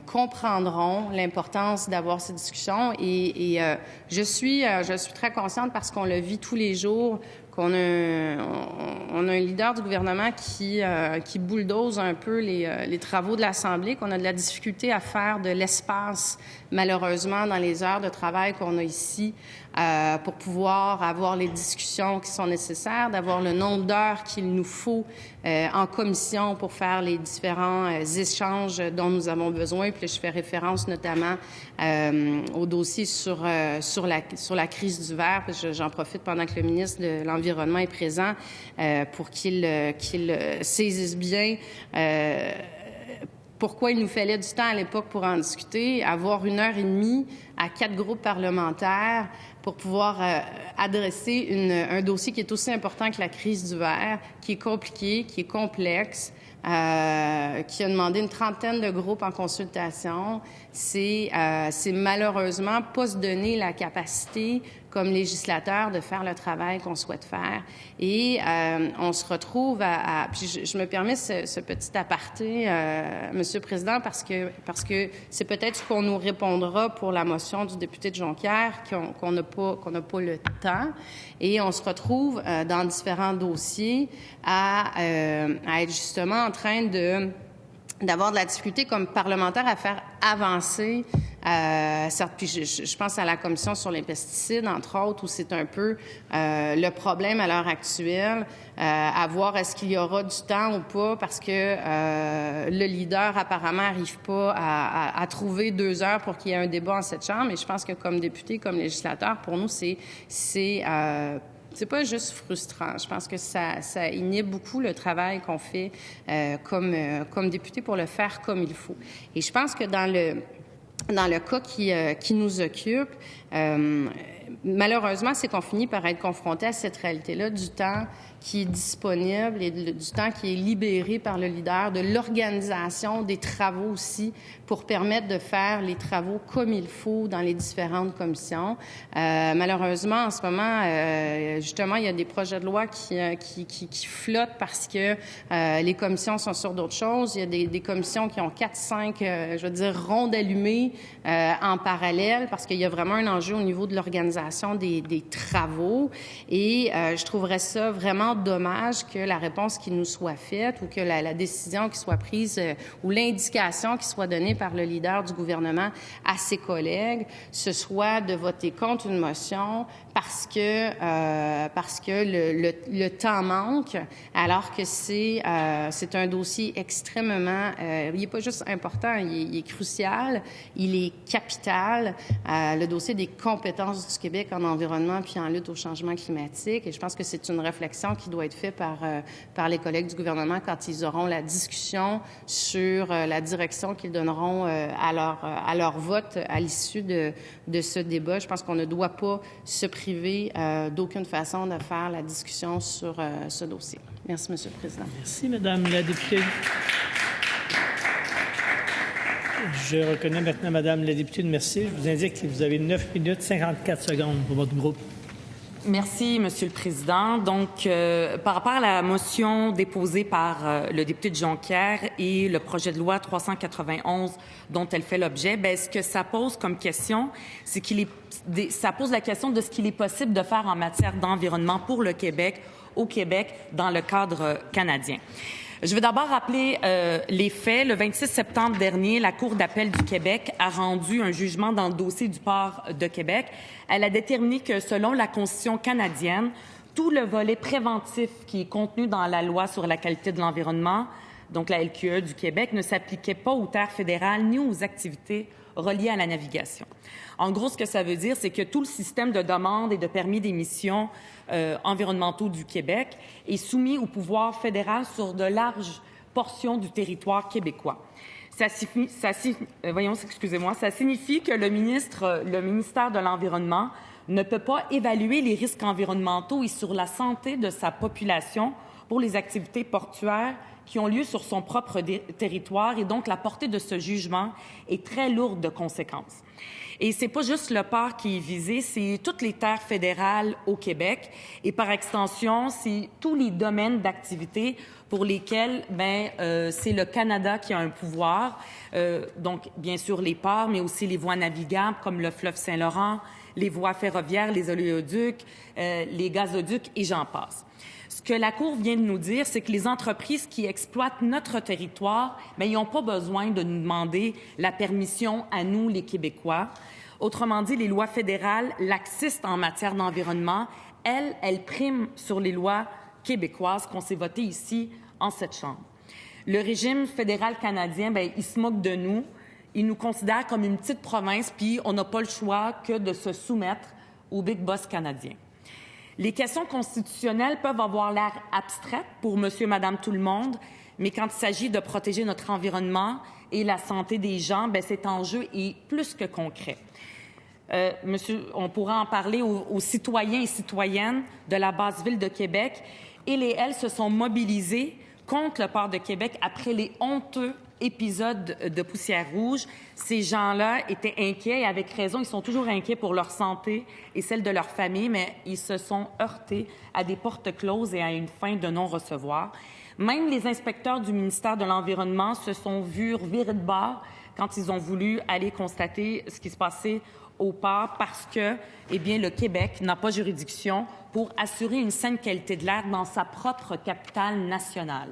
comprendront l'importance d'avoir ces discussions et je suis très consciente parce qu'on le vit tous les jours qu'on on a un leader du gouvernement qui bulldoze un peu les travaux de l'Assemblée, qu'on a de la difficulté à faire de l'espace, malheureusement, dans les heures de travail qu'on a ici pour pouvoir avoir les discussions qui sont nécessaires, d'avoir le nombre d'heures qu'il nous faut en commission pour faire les différents échanges dont nous nous avons besoin. Puis là, je fais référence notamment au dossier sur la crise du verre. J'en profite pendant que le ministre de l'Environnement est présent pour qu'il saisisse bien pourquoi il nous fallait du temps à l'époque pour en discuter, avoir 1h30 à 4 groupes parlementaires pour pouvoir adresser un dossier qui est aussi important que la crise du verre, qui est compliqué, qui est complexe, qui a demandé une trentaine de groupes en consultation. C'est malheureusement pas se donner la capacité comme législateur de faire le travail qu'on souhaite faire. Et on se retrouve puis je me permets ce petit aparté, Monsieur le Président, parce que c'est peut-être ce qu'on nous répondra pour la motion du député de Jonquière, qu'on n'a pas le temps. Et on se retrouve dans différents dossiers à être justement en train d'avoir de la difficulté comme parlementaire à faire avancer puis je pense à la commission sur les pesticides, entre autres, où c'est un peu le problème à l'heure actuelle, à voir est-ce qu'il y aura du temps ou pas, parce que le leader apparemment n'arrive pas à trouver 2 heures pour qu'il y ait un débat en cette chambre. Et je pense que comme député, comme législateur, pour nous, c'est pas juste frustrant. Je pense que ça inhibe beaucoup le travail qu'on fait comme député pour le faire comme il faut. Et je pense que dans le cas qui nous occupe, malheureusement, c'est qu'on finit par être confronté à cette réalité-là du temps qui est disponible et du temps qui est libéré par le leader, de l'organisation des travaux aussi pour permettre de faire les travaux comme il faut dans les différentes commissions. Malheureusement, en ce moment, justement, il y a des projets de loi qui flottent parce que les commissions sont sur d'autres choses. Il y a des commissions qui ont 4-5, rondes allumées en parallèle parce qu'il y a vraiment un enjeu au niveau de l'organisation des travaux. Et je trouverais ça vraiment dommage que la réponse qui nous soit faite ou que la décision qui soit prise ou l'indication qui soit donnée par le leader du gouvernement à ses collègues, ce soit de voter contre une motion parce que le temps manque, alors que c'est un dossier extrêmement... il n'est pas juste important, il est crucial, il est capital, le dossier des compétences du Québec en environnement puis en lutte au changement climatique. Et je pense que c'est une réflexion qui doit être faite par les collègues du gouvernement quand ils auront la discussion sur la direction qu'ils donneront à leur vote à l'issue de ce débat. Je pense qu'on ne doit pas se priver d'aucune façon de faire la discussion sur ce dossier. Merci, Monsieur le Président. Merci, Madame la députée. Je reconnais maintenant Madame la députée de Mercier. Je vous indique que vous avez 9 minutes 54 secondes pour votre groupe. Merci, Monsieur le Président. Donc, par rapport à la motion déposée par le député de Jonquière et le projet de loi 391 dont elle fait l'objet, ce que ça pose comme question, c'est ça pose la question de ce qu'il est possible de faire en matière d'environnement pour le Québec, au Québec, dans le cadre canadien. Je veux d'abord rappeler les faits. Le 26 septembre dernier, la Cour d'appel du Québec a rendu un jugement dans le dossier du port de Québec. Elle a déterminé que, selon la Constitution canadienne, tout le volet préventif qui est contenu dans la Loi sur la qualité de l'environnement, donc la LQE du Québec, ne s'appliquait pas aux terres fédérales ni aux activités reliées à la navigation. En gros, ce que ça veut dire, c'est que tout le système de demande et de permis d'émission environnementaux du Québec est soumis au pouvoir fédéral sur de larges portions du territoire québécois. Ça signifie que le ministère de l'Environnement ne peut pas évaluer les risques environnementaux et sur la santé de sa population pour les activités portuaires qui ont lieu sur son propre territoire, et donc la portée de ce jugement est très lourde de conséquences. Et c'est pas juste le port qui est visé, c'est toutes les terres fédérales au Québec et par extension, c'est tous les domaines d'activité pour lesquels c'est le Canada qui a un pouvoir. Donc, bien sûr, les ports, mais aussi les voies navigables comme le fleuve Saint-Laurent, les voies ferroviaires, les oléoducs, les gazoducs et j'en passe. Ce que la Cour vient de nous dire, c'est que les entreprises qui exploitent notre territoire, ils n'ont pas besoin de nous demander la permission à nous, les Québécois. Autrement dit, les lois fédérales laxistes en matière d'environnement, elles priment sur les lois québécoises qu'on s'est votées ici en cette Chambre. Le régime fédéral canadien, bien, il se moque de nous. Il nous considère comme une petite province, puis on n'a pas le choix que de se soumettre au big boss canadien. Les questions constitutionnelles peuvent avoir l'air abstraites pour monsieur, madame, tout le monde, mais quand il s'agit de protéger notre environnement et la santé des gens, bien, cet enjeu est plus que concret. Monsieur, on pourra en parler aux citoyens et citoyennes de la basse-ville de Québec. Ils et elles se sont mobilisés contre le port de Québec après les honteux épisodes de poussière rouge. Ces gens-là étaient inquiets et avec raison. Ils sont toujours inquiets pour leur santé et celle de leur famille, mais ils se sont heurtés à des portes closes et à une fin de non-recevoir. Même les inspecteurs du ministère de l'Environnement se sont vus virer de bord quand ils ont voulu aller constater ce qui se passait au port parce que, eh bien, le Québec n'a pas juridiction pour assurer une saine qualité de l'air dans sa propre capitale nationale.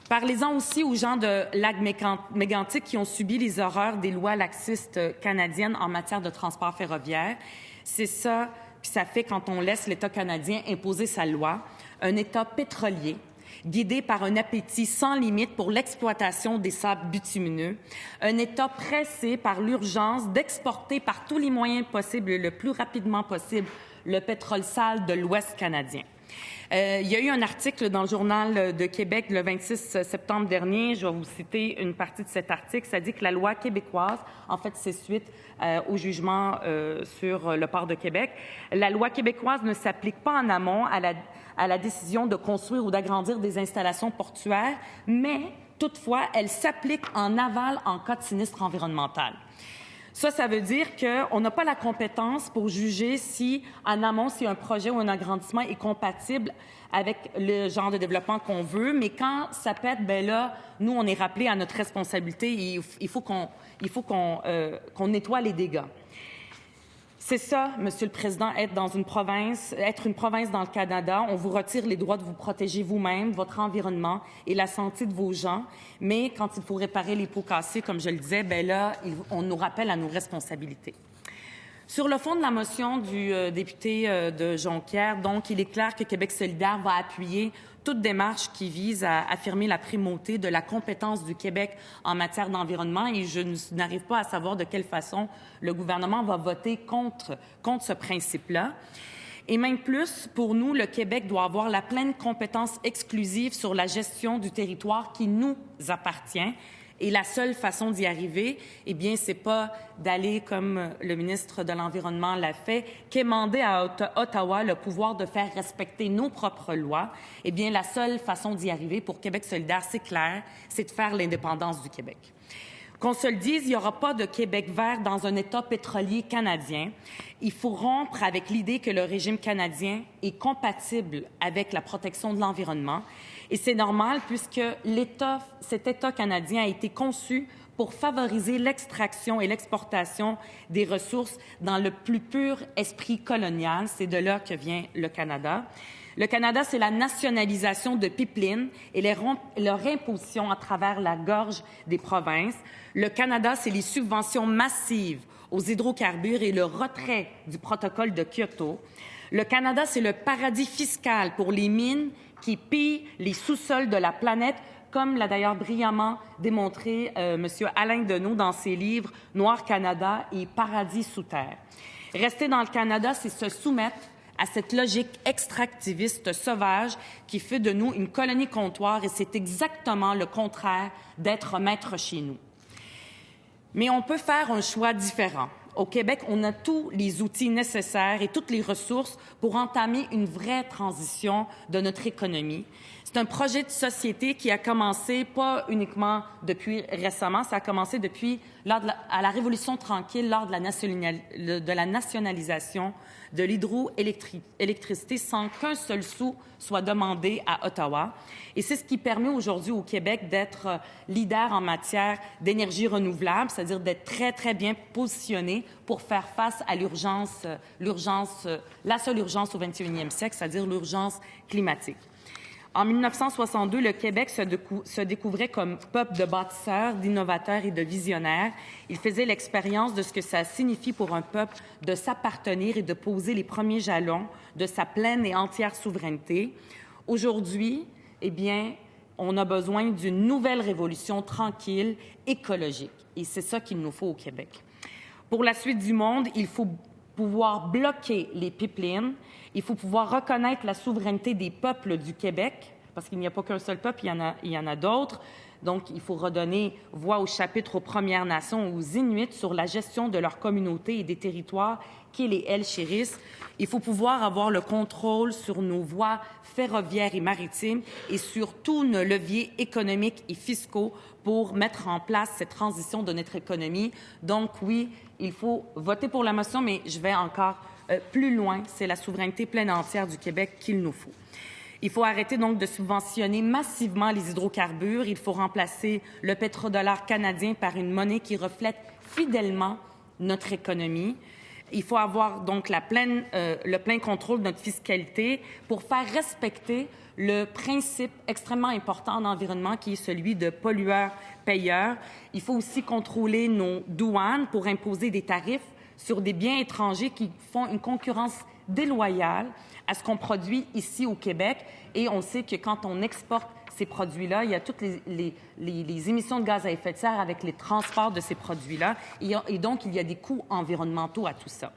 Parlez-en aussi aux gens de Lac-Mégantic qui ont subi les horreurs des lois laxistes canadiennes en matière de transport ferroviaire. C'est ça que ça fait quand on laisse l'État canadien imposer sa loi, un État pétrolier, guidé par un appétit sans limite pour l'exploitation des sables bitumineux, un État pressé par l'urgence d'exporter par tous les moyens possibles et le plus rapidement possible le pétrole sale de l'Ouest canadien. Il y a eu un article dans le Journal de Québec le 26 septembre dernier. Je vais vous citer une partie de cet article. Ça dit que la loi québécoise, en fait, c'est suite au jugement sur le port de Québec. La loi québécoise ne s'applique pas en amont à la décision de construire ou d'agrandir des installations portuaires, mais toutefois, elle s'applique en aval en cas de sinistre environnemental. Ça veut dire qu'on n'a pas la compétence pour juger si, en amont, si un projet ou un agrandissement est compatible avec le genre de développement qu'on veut, mais quand ça pète, bien là, nous, on est rappelé à notre responsabilité et il faut qu'on nettoie les dégâts. C'est ça, Monsieur le Président, être une province dans le Canada. On vous retire les droits de vous protéger vous-même, votre environnement et la santé de vos gens. Mais quand il faut réparer les pots cassés, comme je le disais, bien là, on nous rappelle à nos responsabilités. Sur le fond de la motion du député de Jonquière, donc, il est clair que Québec solidaire va appuyer toute démarche qui vise à affirmer la primauté de la compétence du Québec en matière d'environnement et je n'arrive pas à savoir de quelle façon le gouvernement va voter contre ce principe-là. Et même plus, pour nous, le Québec doit avoir la pleine compétence exclusive sur la gestion du territoire qui nous appartient. Et la seule façon d'y arriver, eh bien, c'est pas d'aller, comme le ministre de l'Environnement l'a fait, quémander à Ottawa le pouvoir de faire respecter nos propres lois. Eh bien, la seule façon d'y arriver pour Québec solidaire, c'est clair, c'est de faire l'indépendance du Québec. Qu'on se le dise, il n'y aura pas de Québec vert dans un État pétrolier canadien. Il faut rompre avec l'idée que le régime canadien est compatible avec la protection de l'environnement. Et c'est normal puisque cet État canadien a été conçu pour favoriser l'extraction et l'exportation des ressources dans le plus pur esprit colonial. C'est de là que vient le Canada. Le Canada, c'est la nationalisation de pipelines et leur imposition à travers la gorge des provinces. Le Canada, c'est les subventions massives aux hydrocarbures et le retrait du protocole de Kyoto. Le Canada, c'est le paradis fiscal pour les mines qui pillent les sous-sols de la planète, comme l'a d'ailleurs brillamment démontré M. Alain Deneau dans ses livres « Noir Canada » et « Paradis sous terre ». Rester dans le Canada, c'est se soumettre à cette logique extractiviste sauvage qui fait de nous une colonie comptoir et c'est exactement le contraire d'être maître chez nous. Mais on peut faire un choix différent. Au Québec, on a tous les outils nécessaires et toutes les ressources pour entamer une vraie transition de notre économie. C'est un projet de société qui a commencé pas uniquement depuis récemment, ça a commencé depuis à la Révolution tranquille lors de la nationalisation de l'hydroélectricité sans qu'un seul sou soit demandé à Ottawa. Et c'est ce qui permet aujourd'hui au Québec d'être leader en matière d'énergie renouvelable, c'est-à-dire d'être très, très bien positionné pour faire face à la seule urgence au 21e siècle, c'est-à-dire l'urgence climatique. En 1962, le Québec se découvrait comme peuple de bâtisseurs, d'innovateurs et de visionnaires. Il faisait l'expérience de ce que ça signifie pour un peuple de s'appartenir et de poser les premiers jalons de sa pleine et entière souveraineté. Aujourd'hui, eh bien, on a besoin d'une nouvelle révolution tranquille, écologique. Et c'est ça qu'il nous faut au Québec. Pour la suite du monde, il faut pouvoir bloquer les pipelines, il faut pouvoir reconnaître la souveraineté des peuples du Québec, parce qu'il n'y a pas qu'un seul peuple, il y en a d'autres. Donc, il faut redonner voix au chapitre aux Premières Nations, aux Inuits, sur la gestion de leur communauté et des territoires qu'ils et elles chérissent. Il faut pouvoir avoir le contrôle sur nos voies ferroviaires et maritimes et sur tous nos leviers économiques et fiscaux pour mettre en place cette transition de notre économie. Donc, oui, il faut voter pour la motion, mais je vais encore plus loin. C'est la souveraineté pleine et entière du Québec qu'il nous faut. Il faut arrêter donc de subventionner massivement les hydrocarbures. Il faut remplacer le pétrodollar canadien par une monnaie qui reflète fidèlement notre économie. Il faut avoir donc le plein contrôle de notre fiscalité pour faire respecter le principe extrêmement important en environnement qui est celui de pollueur-payeur. Il faut aussi contrôler nos douanes pour imposer des tarifs sur des biens étrangers qui font une concurrence déloyale à ce qu'on produit ici au Québec. Et on sait que quand on exporte ces produits-là, il y a toutes les émissions de gaz à effet de serre avec les transports de ces produits-là. Et donc, il y a des coûts environnementaux à tout ça.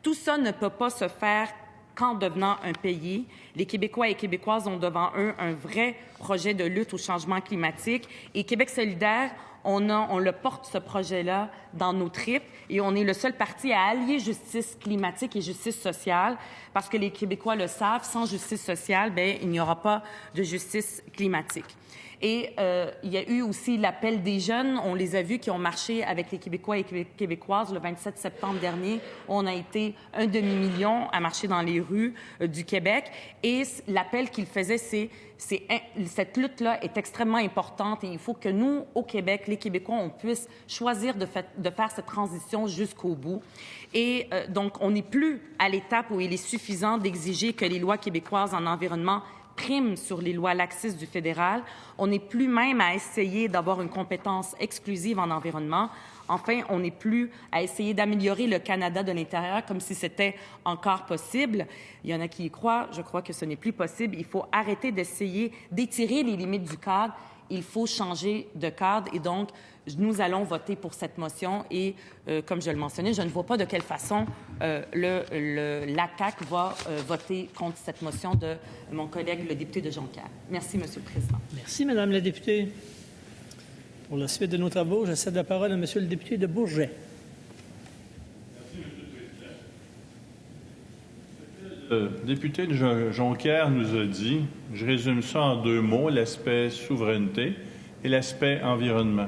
Tout ça ne peut pas se faire qu'en devenant un pays. Les Québécois et Québécoises ont devant eux un vrai projet de lutte au changement climatique. Et Québec solidaire, on le porte, ce projet-là, dans nos tripes. Et on est le seul parti à allier justice climatique et justice sociale, parce que les Québécois le savent, sans justice sociale, bien, il n'y aura pas de justice climatique. Et il y a eu aussi l'appel des jeunes, on les a vus, qui ont marché avec les Québécois et Québécoises le 27 septembre dernier. On a été 1 demi-million à marcher dans les rues du Québec. Et l'appel qu'ils faisaient, cette lutte-là est extrêmement importante et il faut que nous, au Québec, les Québécois, on puisse choisir de faire cette transition jusqu'au bout. Et donc, on n'est plus à l'étape où il est suffisant d'exiger que les lois québécoises en environnement prime sur les lois laxistes du fédéral. On n'est plus même à essayer d'avoir une compétence exclusive en environnement. Enfin, on n'est plus à essayer d'améliorer le Canada de l'intérieur comme si c'était encore possible. Il y en a qui y croient. Je crois que ce n'est plus possible. Il faut arrêter d'essayer d'étirer les limites du cadre. Il faut changer de cadre et donc, nous allons voter pour cette motion et, comme je le mentionnais, je ne vois pas de quelle façon la CAQ va voter contre cette motion de mon collègue, le député de Jonquière. Merci, Monsieur le Président. Merci, Madame la députée. Pour la suite de nos travaux, je cède la parole à Monsieur le député de Bourget. Le député de Jonquière nous a dit, je résume ça en 2 mots, l'aspect souveraineté et l'aspect environnement.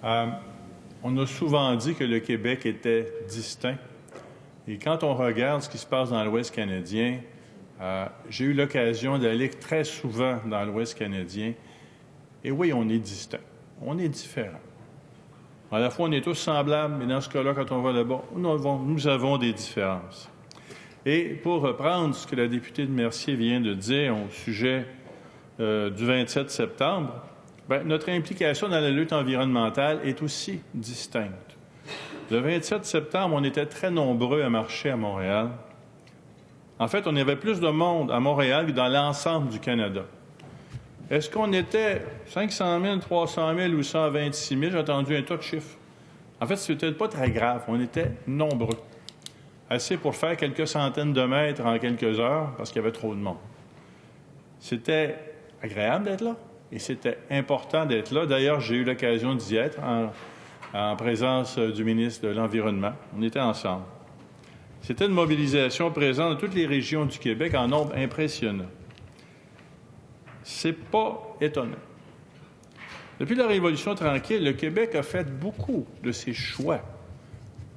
On a souvent dit que le Québec était distinct. Et quand on regarde ce qui se passe dans l'Ouest canadien, j'ai eu l'occasion d'aller très souvent dans l'Ouest canadien. Et oui, on est distinct. On est différent. À la fois, on est tous semblables, mais dans ce cas-là, quand on va là-bas, nous avons des différences. Et pour reprendre ce que la députée de Mercier vient de dire au sujet du 27 septembre, bien, notre implication dans la lutte environnementale est aussi distincte. Le 27 septembre, on était très nombreux à marcher à Montréal. En fait, on avait plus de monde à Montréal que dans l'ensemble du Canada. Est-ce qu'on était 500 000, 300 000 ou 126 000? J'ai entendu un tas de chiffres. En fait, ce n'était pas très grave. On était nombreux. Assez pour faire quelques centaines de mètres en quelques heures parce qu'il y avait trop de monde. C'était agréable d'être là et c'était important d'être là. D'ailleurs, j'ai eu l'occasion d'y être en présence du ministre de l'Environnement. On était ensemble. C'était une mobilisation présente dans toutes les régions du Québec en nombre impressionnant. C'est pas étonnant. Depuis la Révolution tranquille, le Québec a fait beaucoup de ses choix,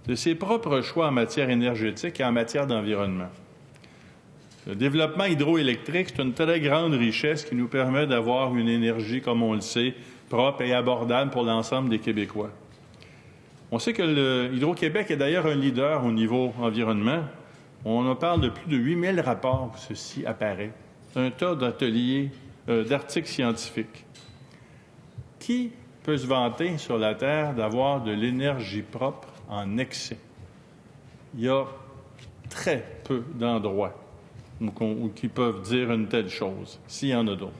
de ses propres choix en matière énergétique et en matière d'environnement. Le développement hydroélectrique, c'est une très grande richesse qui nous permet d'avoir une énergie, comme on le sait, propre et abordable pour l'ensemble des Québécois. On sait que Hydro-Québec est d'ailleurs un leader au niveau environnement. On en parle de plus de 8000 rapports où ceci apparaît. Un tas d'articles scientifiques. Qui peut se vanter sur la Terre d'avoir de l'énergie propre en excès? Il y a très peu d'endroits qui peuvent dire une telle chose, s'il y en a d'autres.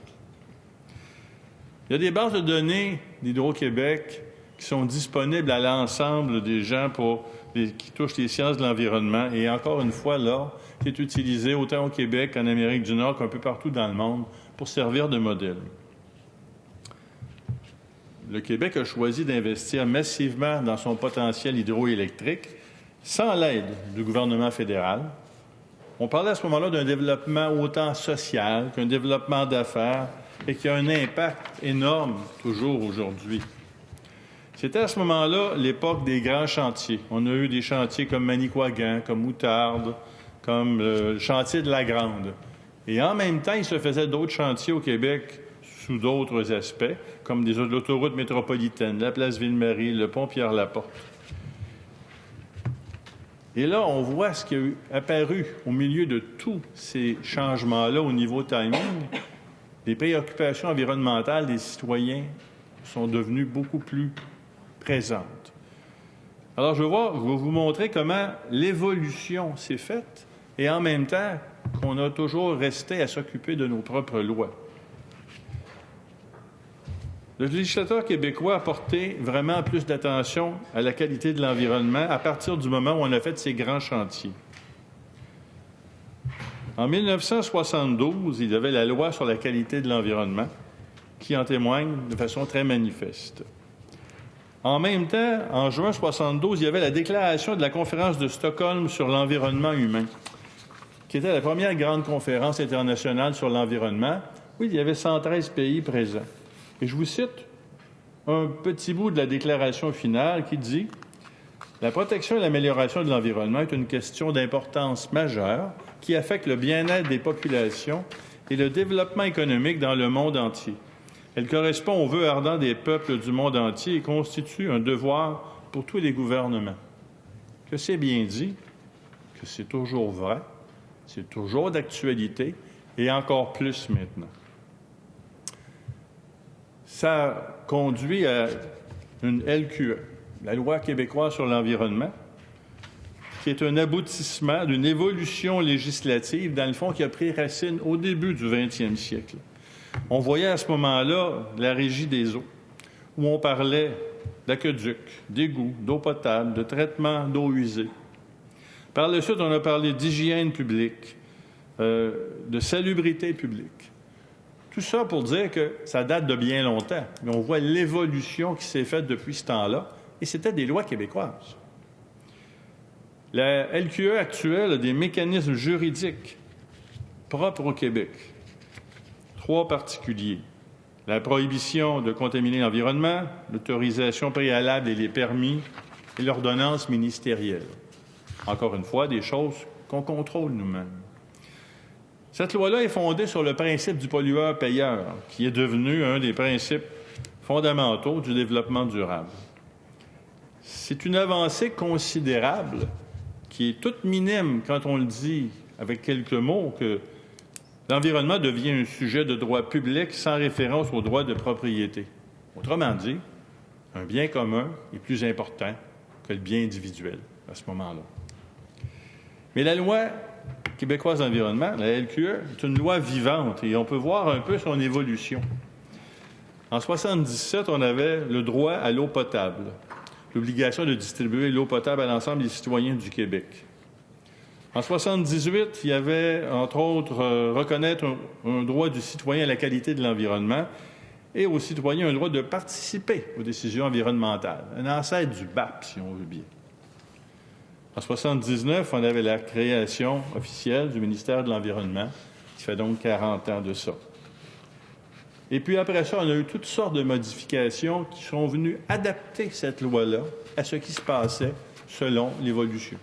Il y a des bases de données d'Hydro-Québec qui sont disponibles à l'ensemble des gens qui touchent les sciences de l'environnement. Et encore une fois, là, qui est utilisé autant au Québec qu'en Amérique du Nord qu'un peu partout dans le monde pour servir de modèle. Le Québec a choisi d'investir massivement dans son potentiel hydroélectrique sans l'aide du gouvernement fédéral. On parlait à ce moment-là d'un développement autant social qu'un développement d'affaires et qui a un impact énorme toujours aujourd'hui. C'était à ce moment-là l'époque des grands chantiers. On a eu des chantiers comme Manicouagan, comme Outarde, comme le chantier de la Grande. Et en même temps, il se faisait d'autres chantiers au Québec sous d'autres aspects, comme l'autoroute métropolitaine, la place Ville-Marie, le pont Pierre-Laporte. Et là, on voit ce qui a apparu au milieu de tous ces changements-là au niveau timing. Les préoccupations environnementales des citoyens sont devenues beaucoup plus présentes. Alors, je vais vous montrer comment l'évolution s'est faite et en même temps qu'on a toujours resté à s'occuper de nos propres lois. Le législateur québécois a porté vraiment plus d'attention à la qualité de l'environnement à partir du moment où on a fait ces grands chantiers. En 1972, il y avait la loi sur la qualité de l'environnement qui en témoigne de façon très manifeste. En même temps, en juin 1972, il y avait la déclaration de la conférence de Stockholm sur l'environnement humain, qui était la première grande conférence internationale sur l'environnement, où il y avait 113 pays présents. Et je vous cite un petit bout de la déclaration finale qui dit « La protection et l'amélioration de l'environnement est une question d'importance majeure qui affecte le bien-être des populations et le développement économique dans le monde entier. Elle correspond aux vœux ardents des peuples du monde entier et constitue un devoir pour tous les gouvernements. » Que c'est bien dit, que c'est toujours vrai, c'est toujours d'actualité et encore plus maintenant. Ça conduit à une LQE, la Loi québécoise sur l'environnement, qui est un aboutissement d'une évolution législative, dans le fond, qui a pris racine au début du 20e siècle. On voyait à ce moment-là la régie des eaux, où on parlait d'aqueducs, d'égouts, d'eau potable, de traitement d'eau usée. Par la suite, on a parlé d'hygiène publique, de salubrité publique. Tout ça pour dire que ça date de bien longtemps, mais on voit l'évolution qui s'est faite depuis ce temps-là, et c'était des lois québécoises. La LQE actuelle a des mécanismes juridiques propres au Québec. 3 particuliers. La prohibition de contaminer l'environnement, l'autorisation préalable et les permis, et l'ordonnance ministérielle. Encore une fois, des choses qu'on contrôle nous-mêmes. Cette loi-là est fondée sur le principe du pollueur-payeur, qui est devenu un des principes fondamentaux du développement durable. C'est une avancée considérable, qui est toute minime quand on le dit avec quelques mots, que l'environnement devient un sujet de droit public sans référence au droit de propriété. Autrement dit, un bien commun est plus important que le bien individuel à ce moment-là. Mais la loi québécoise d'environnement, la LQE, est une loi vivante et on peut voir un peu son évolution. En 1977, on avait le droit à l'eau potable, l'obligation de distribuer l'eau potable à l'ensemble des citoyens du Québec. En 1978, il y avait, entre autres, reconnaître un droit du citoyen à la qualité de l'environnement et aux citoyens un droit de participer aux décisions environnementales, un ancêtre du BAP, si on veut bien. En 1979, on avait la création officielle du ministère de l'Environnement, qui fait donc 40 ans de ça. Et puis après ça, on a eu toutes sortes de modifications qui sont venues adapter cette loi-là à ce qui se passait selon l'évolution.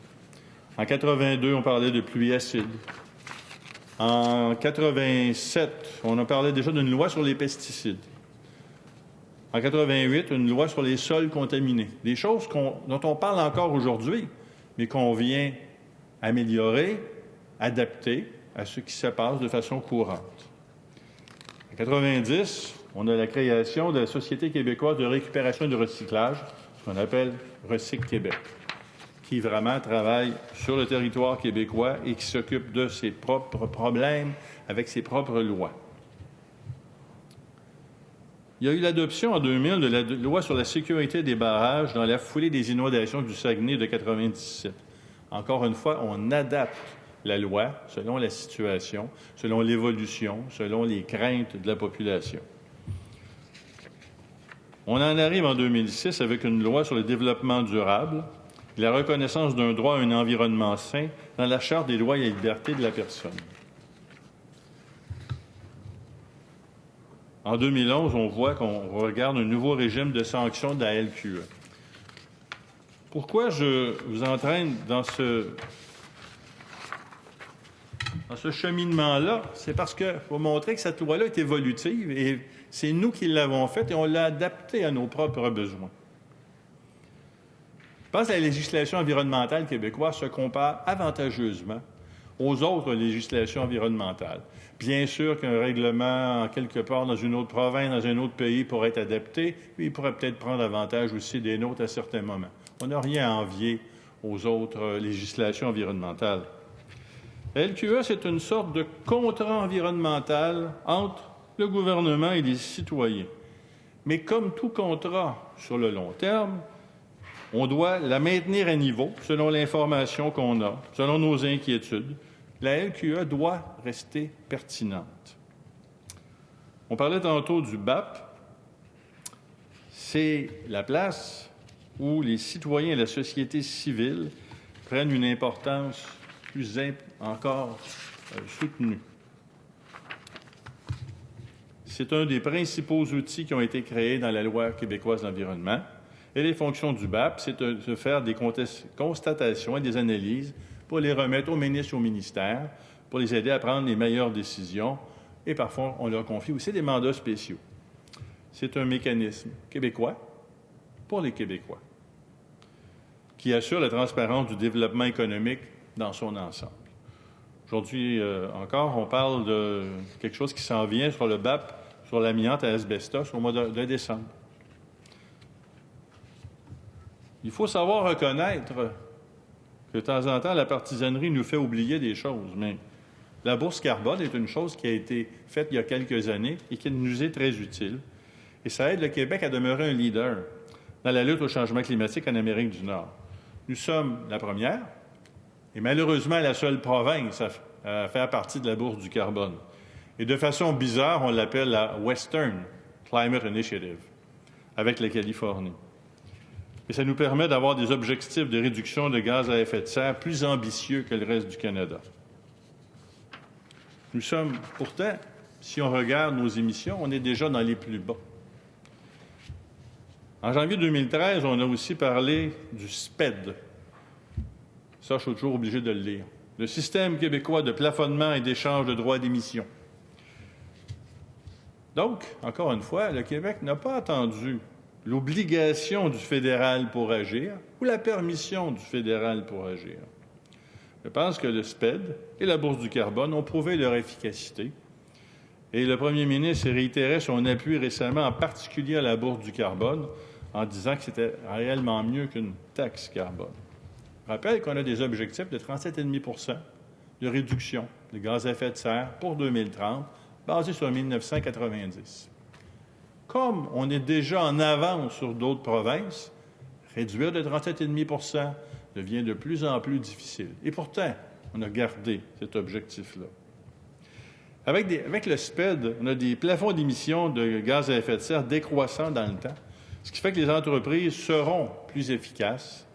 En 82, on parlait de pluie acide. En 87, on a parlé déjà d'une loi sur les pesticides. En 88, une loi sur les sols contaminés. Des choses dont on parle encore aujourd'hui, mais qu'on vient améliorer, adapter à ce qui se passe de façon courante. En 90, on a la création de la Société québécoise de récupération et de recyclage, ce qu'on appelle Recyc Québec, qui vraiment travaille sur le territoire québécois et qui s'occupe de ses propres problèmes avec ses propres lois. Il y a eu l'adoption en 2000 de la loi sur la sécurité des barrages dans la foulée des inondations du Saguenay de 1997. Encore une fois, on adapte la loi selon la situation, selon l'évolution, selon les craintes de la population. On en arrive en 2006 avec une loi sur le développement durable, la reconnaissance d'un droit à un environnement sain dans la Charte des droits et libertés de la personne. En 2011, on voit qu'on regarde un nouveau régime de sanctions de la LQE. Pourquoi je vous entraîne dans ce cheminement-là? C'est parce qu'il faut montrer que cette loi-là est évolutive et c'est nous qui l'avons faite et on l'a adaptée à nos propres besoins. Je pense que la législation environnementale québécoise se compare avantageusement aux autres législations environnementales. Bien sûr qu'un règlement, quelque part dans une autre province, dans un autre pays, pourrait être adapté, mais il pourrait peut-être prendre avantage aussi des nôtres à certains moments. On n'a rien à envier aux autres législations environnementales. La LQE, c'est une sorte de contrat environnemental entre le gouvernement et les citoyens. Mais comme tout contrat sur le long terme, on doit la maintenir à niveau selon l'information qu'on a, selon nos inquiétudes. La LQE doit rester pertinente. On parlait tantôt du BAP. C'est la place où les citoyens et la société civile prennent une importance plus encore soutenue. C'est un des principaux outils qui ont été créés dans la Loi québécoise de l'environnement. Et les fonctions du BAP, c'est de faire des constatations et des analyses pour les remettre aux ministres et au ministère, pour les aider à prendre les meilleures décisions. Et parfois, on leur confie aussi des mandats spéciaux. C'est un mécanisme québécois pour les Québécois qui assure la transparence du développement économique dans son ensemble. Aujourd'hui encore, on parle de quelque chose qui s'en vient sur le BAP, sur l'amiante à asbestos au mois de décembre. Il faut savoir reconnaître que de temps en temps, la partisanerie nous fait oublier des choses, mais la bourse carbone est une chose qui a été faite il y a quelques années et qui nous est très utile. Et ça aide le Québec à demeurer un leader dans la lutte au changement climatique en Amérique du Nord. Nous sommes la première et malheureusement la seule province à faire partie de la bourse du carbone. Et de façon bizarre, on l'appelle la Western Climate Initiative avec la Californie. Et ça nous permet d'avoir des objectifs de réduction de gaz à effet de serre plus ambitieux que le reste du Canada. Nous sommes, pourtant, si on regarde nos émissions, on est déjà dans les plus bas. En janvier 2013, on a aussi parlé du SPED. Ça, je suis toujours obligé de le lire. Le Système québécois de plafonnement et d'échange de droits d'émission. Donc, encore une fois, le Québec n'a pas attendu l'obligation du fédéral pour agir ou la permission du fédéral pour agir. Je pense que le SPED et la Bourse du carbone ont prouvé leur efficacité. Et le premier ministre réitérait son appui récemment, en particulier à la Bourse du carbone, en disant que c'était réellement mieux qu'une taxe carbone. Je rappelle qu'on a des objectifs de 37,5 % de réduction de gaz à effet de serre pour 2030, basés sur 1990. Comme on est déjà en avance sur d'autres provinces, réduire de 37,5 % devient de plus en plus difficile. Et pourtant, on a gardé cet objectif-là. Avec le SPED, on a des plafonds d'émissions de gaz à effet de serre décroissants dans le temps, ce qui fait que les entreprises seront plus efficaces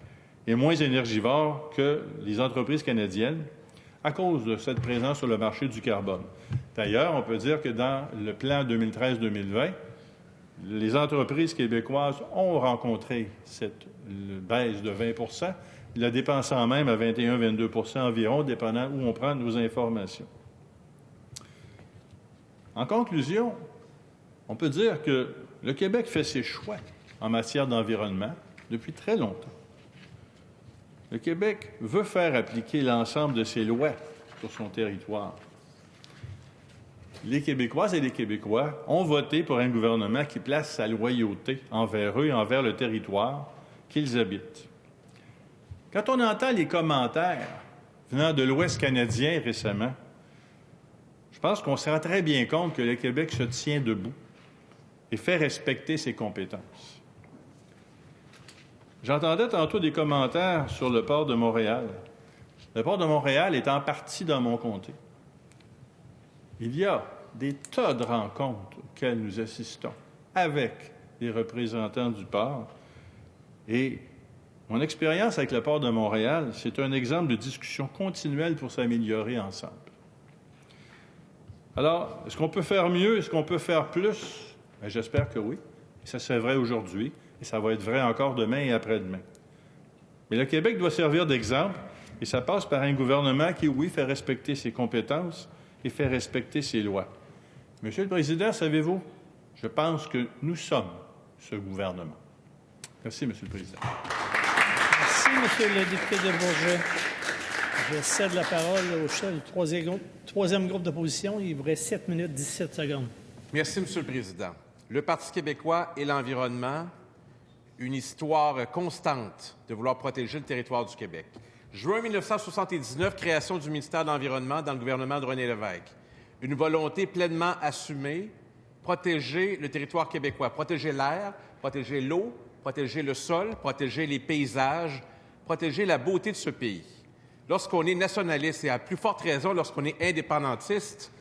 et moins énergivores que les entreprises canadiennes à cause de cette présence sur le marché du carbone. D'ailleurs, on peut dire que dans le plan 2013-2020, les entreprises québécoises ont rencontré cette baisse de 20 %, la dépensant même à 21-22 % environ, dépendant où on prend nos informations. En conclusion, on peut dire que le Québec fait ses choix en matière d'environnement depuis très longtemps. Le Québec veut faire appliquer l'ensemble de ses lois sur son territoire. Les Québécoises et les Québécois ont voté pour un gouvernement qui place sa loyauté envers eux et envers le territoire qu'ils habitent. Quand on entend les commentaires venant de l'Ouest canadien récemment, je pense qu'on se rend très bien compte que le Québec se tient debout et fait respecter ses compétences. J'entendais tantôt des commentaires sur le port de Montréal. Le port de Montréal est en partie dans mon comté. Il y a des tas de rencontres auxquelles nous assistons avec les représentants du port. Et mon expérience avec le port de Montréal, c'est un exemple de discussion continuelle pour s'améliorer ensemble. Alors, est-ce qu'on peut faire mieux? Est-ce qu'on peut faire plus? Bien, j'espère que oui. Ça, c'est vrai aujourd'hui et ça va être vrai encore demain et après-demain. Mais le Québec doit servir d'exemple et ça passe par un gouvernement qui, oui, fait respecter ses compétences et fait respecter ses lois. Monsieur le Président, savez-vous, je pense que nous sommes ce gouvernement. Merci, Monsieur le Président. Merci, Monsieur le député de Bourget. Je cède la parole au chef du troisième groupe d'opposition. Il vous reste 7 minutes 17 secondes. Merci, Monsieur le Président. Le Parti québécois et l'environnement, une histoire constante de vouloir protéger le territoire du Québec. Juin 1979, création du ministère de l'Environnement dans le gouvernement de René Lévesque. Une volonté pleinement assumée, protéger le territoire québécois, protéger l'air, protéger l'eau, protéger le sol, protéger les paysages, protéger la beauté de ce pays. Lorsqu'on est nationaliste et à plus forte raison lorsqu'on est indépendantiste,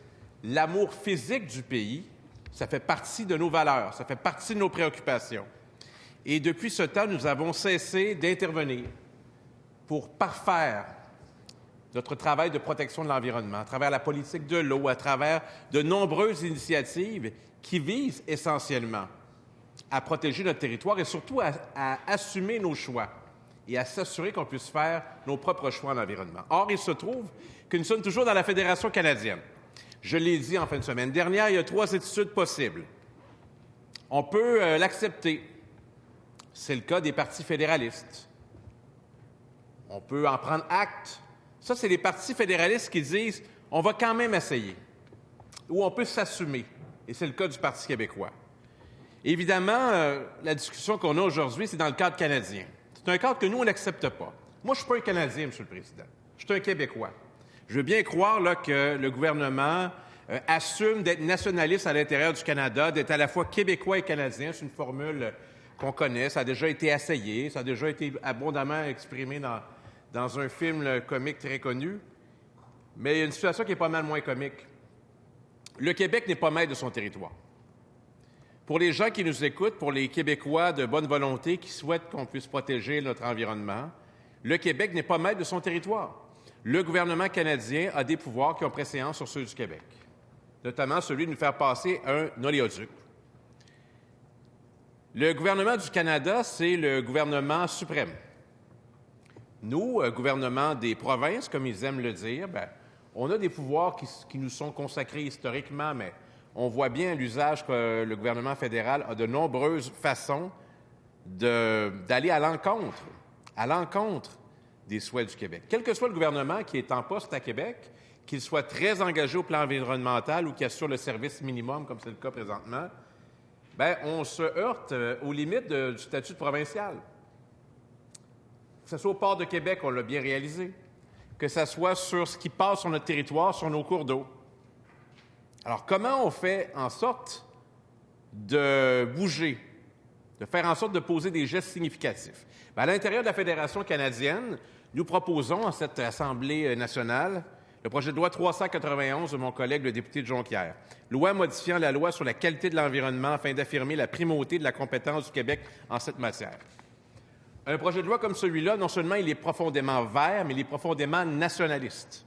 l'amour physique du pays, ça fait partie de nos valeurs, ça fait partie de nos préoccupations. Et depuis ce temps, nous avons cessé d'intervenir pour parfaire notre travail de protection de l'environnement, à travers la politique de l'eau, à travers de nombreuses initiatives qui visent essentiellement à protéger notre territoire et surtout à assumer nos choix et à s'assurer qu'on puisse faire nos propres choix en environnement. Or, il se trouve que nous sommes toujours dans la Fédération canadienne. Je l'ai dit en fin de semaine dernière, il y a 3 attitudes possibles. On peut l'accepter. C'est le cas des partis fédéralistes. On peut en prendre acte. Ça, c'est les partis fédéralistes qui disent « on va quand même essayer ». Ou on peut s'assumer. Et c'est le cas du Parti québécois. Évidemment, la discussion qu'on a aujourd'hui, c'est dans le cadre canadien. C'est un cadre que nous, on n'accepte pas. Moi, je ne suis pas un Canadien, M. le Président. Je suis un Québécois. Je veux bien croire là, que le gouvernement assume d'être nationaliste à l'intérieur du Canada, d'être à la fois québécois et canadien. C'est une formule qu'on connaît. Ça a déjà été essayé. Ça a déjà été abondamment exprimé dans un film comique très connu. Mais il y a une situation qui est pas mal moins comique. Le Québec n'est pas maître de son territoire. Pour les gens qui nous écoutent, pour les Québécois de bonne volonté qui souhaitent qu'on puisse protéger notre environnement, le Québec n'est pas maître de son territoire. Le gouvernement canadien a des pouvoirs qui ont préséance sur ceux du Québec, notamment celui de nous faire passer un oléoduc. Le gouvernement du Canada, c'est le gouvernement suprême. Nous, gouvernement des provinces, comme ils aiment le dire, on a des pouvoirs qui nous sont consacrés historiquement, mais on voit bien l'usage que le gouvernement fédéral a de nombreuses façons d'aller à l'encontre des souhaits du Québec. Quel que soit le gouvernement qui est en poste à Québec, qu'il soit très engagé au plan environnemental ou qui assure le service minimum, comme c'est le cas présentement, on se heurte aux limites du statut de provincial. Que ce soit au port de Québec, on l'a bien réalisé. Que ce soit sur ce qui passe sur notre territoire, sur nos cours d'eau. Alors, comment on fait en sorte de bouger, de faire en sorte de poser des gestes significatifs? À l'intérieur de la Fédération canadienne, nous proposons à cette Assemblée nationale le projet de loi 391 de mon collègue, le député de Jonquière. Loi modifiant la loi sur la qualité de l'environnement afin d'affirmer la primauté de la compétence du Québec en cette matière. Un projet de loi comme celui-là, non seulement il est profondément vert, mais il est profondément nationaliste.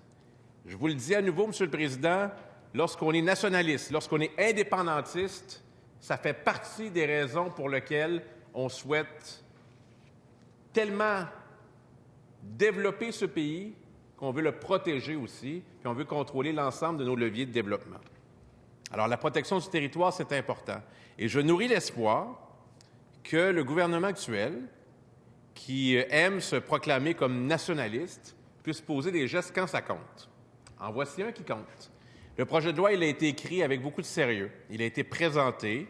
Je vous le dis à nouveau, Monsieur le Président, lorsqu'on est nationaliste, lorsqu'on est indépendantiste, ça fait partie des raisons pour lesquelles on souhaite tellement développer ce pays qu'on veut le protéger aussi, puis on veut contrôler l'ensemble de nos leviers de développement. Alors, la protection du territoire, c'est important. Et je nourris l'espoir que le gouvernement actuel, qui aime se proclamer comme nationaliste, puisse poser des gestes quand ça compte. En voici un qui compte. Le projet de loi, il a été écrit avec beaucoup de sérieux. Il a été présenté.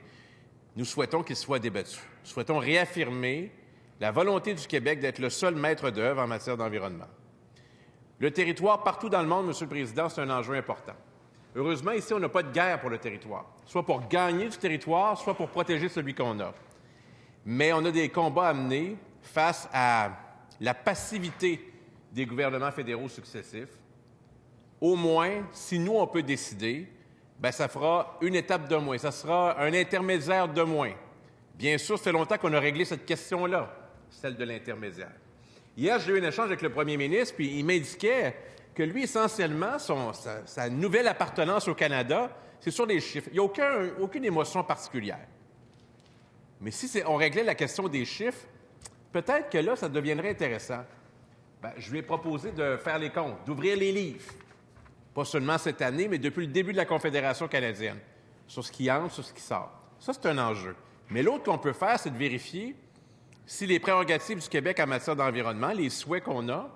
Nous souhaitons qu'il soit débattu. Nous souhaitons réaffirmer la volonté du Québec d'être le seul maître d'œuvre en matière d'environnement. Le territoire, partout dans le monde, Monsieur le Président, c'est un enjeu important. Heureusement, ici, on n'a pas de guerre pour le territoire, soit pour gagner du territoire, soit pour protéger celui qu'on a. Mais on a des combats à mener face à la passivité des gouvernements fédéraux successifs. Au moins, si nous, on peut décider, bien, ça fera une étape de moins, ça sera un intermédiaire de moins. Bien sûr, ça fait longtemps qu'on a réglé cette question-là, celle de l'intermédiaire. Hier, j'ai eu un échange avec le premier ministre, puis il m'indiquait que lui, essentiellement, sa nouvelle appartenance au Canada, c'est sur les chiffres. Il n'y a aucune émotion particulière. Mais si on réglait la question des chiffres, peut-être que là, ça deviendrait intéressant. Bien, je lui ai proposé de faire les comptes, d'ouvrir les livres. Pas seulement cette année, mais depuis le début de la Confédération canadienne, sur ce qui entre, sur ce qui sort. Ça, c'est un enjeu. Mais l'autre qu'on peut faire, c'est de vérifier si les prérogatives du Québec en matière d'environnement, les souhaits qu'on a,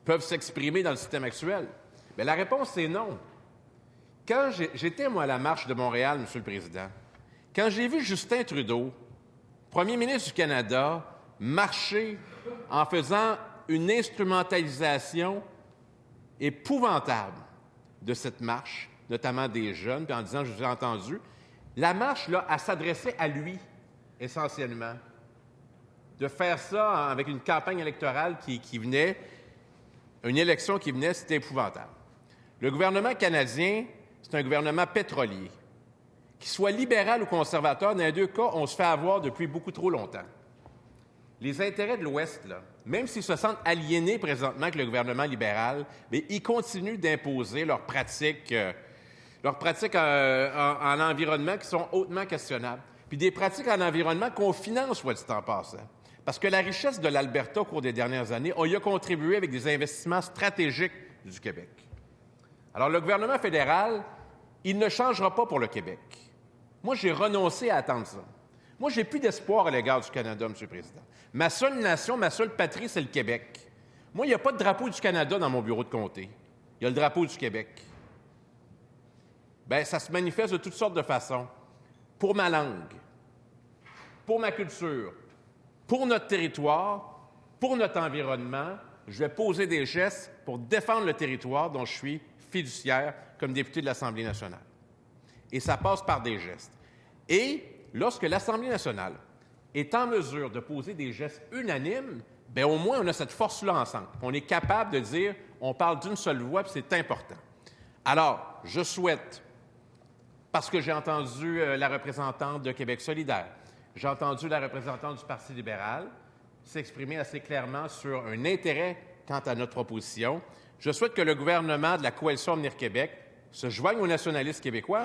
peuvent s'exprimer dans le système actuel. Bien, la réponse, c'est non. Quand j'étais, moi, à la marche de Montréal, M. le Président, quand j'ai vu Justin Trudeau, premier ministre du Canada, marcher en faisant une instrumentalisation épouvantable de cette marche, notamment des jeunes, puis en disant, je vous ai entendu, la marche, là, elle s'adressait à lui, essentiellement. De faire ça avec une campagne électorale qui venait, une élection qui venait, c'était épouvantable. Le gouvernement canadien, c'est un gouvernement pétrolier. Qu'il soit libéral ou conservateur, dans les deux cas, on se fait avoir depuis beaucoup trop longtemps. Les intérêts de l'Ouest, là, même s'ils se sentent aliénés présentement avec le gouvernement libéral, mais ils continuent d'imposer leurs pratiques en environnement qui sont hautement questionnables. Puis des pratiques en environnement qu'on finance, soit dit en passant. Parce que la richesse de l'Alberta au cours des dernières années, on y a contribué avec des investissements stratégiques du Québec. Alors, le gouvernement fédéral, il ne changera pas pour le Québec. Moi, j'ai renoncé à attendre ça. Moi, j'ai plus d'espoir à l'égard du Canada, M. le Président. Ma seule nation, ma seule patrie, c'est le Québec. Moi, il n'y a pas de drapeau du Canada dans mon bureau de comté. Il y a le drapeau du Québec. Bien, ça se manifeste de toutes sortes de façons. Pour ma langue, pour ma culture, pour notre territoire, pour notre environnement, je vais poser des gestes pour défendre le territoire dont je suis fiduciaire comme député de l'Assemblée nationale. Et ça passe par des gestes. Et lorsque l'Assemblée nationale est en mesure de poser des gestes unanimes, bien, au moins, on a cette force-là ensemble. On est capable de dire, on parle d'une seule voix, puis c'est important. Alors, je souhaite, parce que j'ai entendu la représentante de Québec solidaire, j'ai entendu la représentante du Parti libéral s'exprimer assez clairement sur un intérêt quant à notre proposition. Je souhaite que le gouvernement de la Coalition Avenir Québec se joigne aux nationalistes québécois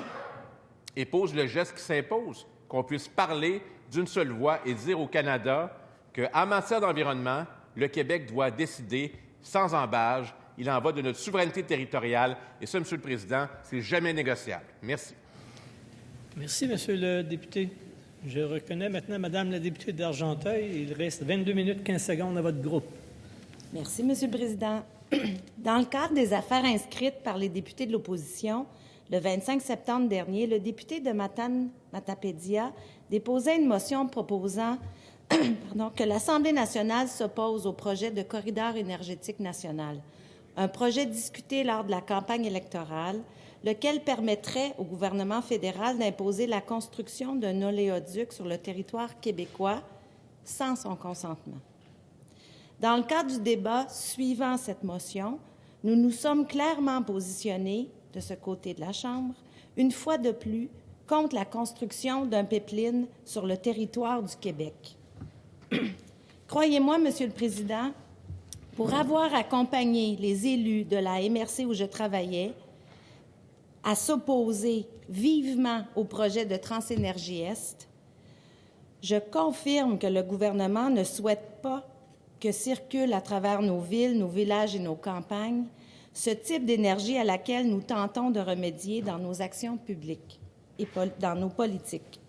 et pose le geste qui s'impose, qu'on puisse parler d'une seule voix et dire au Canada qu'en matière d'environnement, le Québec doit décider sans embâge. Il en va de notre souveraineté territoriale. Et ça, M. le Président, c'est jamais négociable. Merci. Merci, M. le député. Je reconnais maintenant Mme la députée d'Argenteuil. Il reste 22 minutes 15 secondes à votre groupe. Merci, M. le Président. Dans le cadre des affaires inscrites par les députés de l'opposition, le 25 septembre dernier, le député de Matapédia déposait une motion proposant que l'Assemblée nationale s'oppose au projet de corridor énergétique national, un projet discuté lors de la campagne électorale, lequel permettrait au gouvernement fédéral d'imposer la construction d'un oléoduc sur le territoire québécois sans son consentement. Dans le cadre du débat suivant cette motion, nous nous sommes clairement positionnés de ce côté de la Chambre, une fois de plus, contre la construction d'un pipeline sur le territoire du Québec. Croyez-moi, Monsieur le Président, pour avoir accompagné les élus de la MRC où je travaillais à s'opposer vivement au projet de Transénergie Est, je confirme que le gouvernement ne souhaite pas que circule à travers nos villes, nos villages et nos campagnes ce type d'énergie à laquelle nous tentons de remédier dans nos actions publiques et dans nos politiques.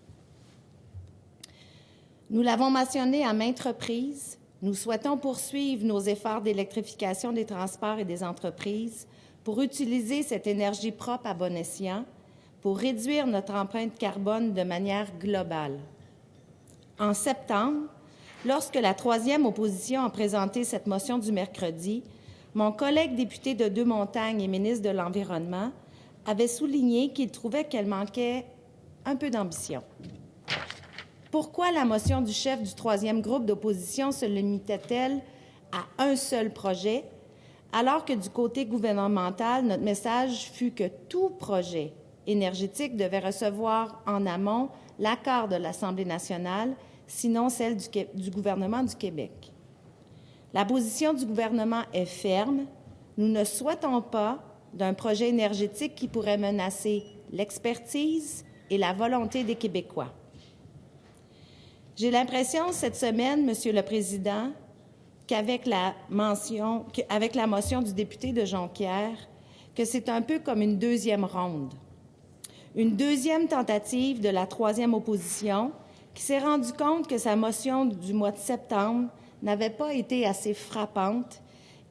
Nous l'avons mentionné à maintes reprises, nous souhaitons poursuivre nos efforts d'électrification des transports et des entreprises pour utiliser cette énergie propre à bon escient, pour réduire notre empreinte carbone de manière globale. En septembre, lorsque la troisième opposition a présenté cette motion du mercredi, mon collègue député de Deux-Montagnes et ministre de l'Environnement avait souligné qu'il trouvait qu'elle manquait un peu d'ambition. Pourquoi la motion du chef du troisième groupe d'opposition se limitait-elle à un seul projet, alors que du côté gouvernemental, notre message fut que tout projet énergétique devait recevoir en amont l'accord de l'Assemblée nationale, sinon celle du gouvernement du Québec. La position du gouvernement est ferme. Nous ne souhaitons pas d'un projet énergétique qui pourrait menacer l'expertise et la volonté des Québécois. J'ai l'impression cette semaine, Monsieur le Président, qu'avec la motion du député de Jonquière, que c'est un peu comme une deuxième ronde. Une deuxième tentative de la troisième opposition qui s'est rendu compte que sa motion du mois de septembre n'avait pas été assez frappante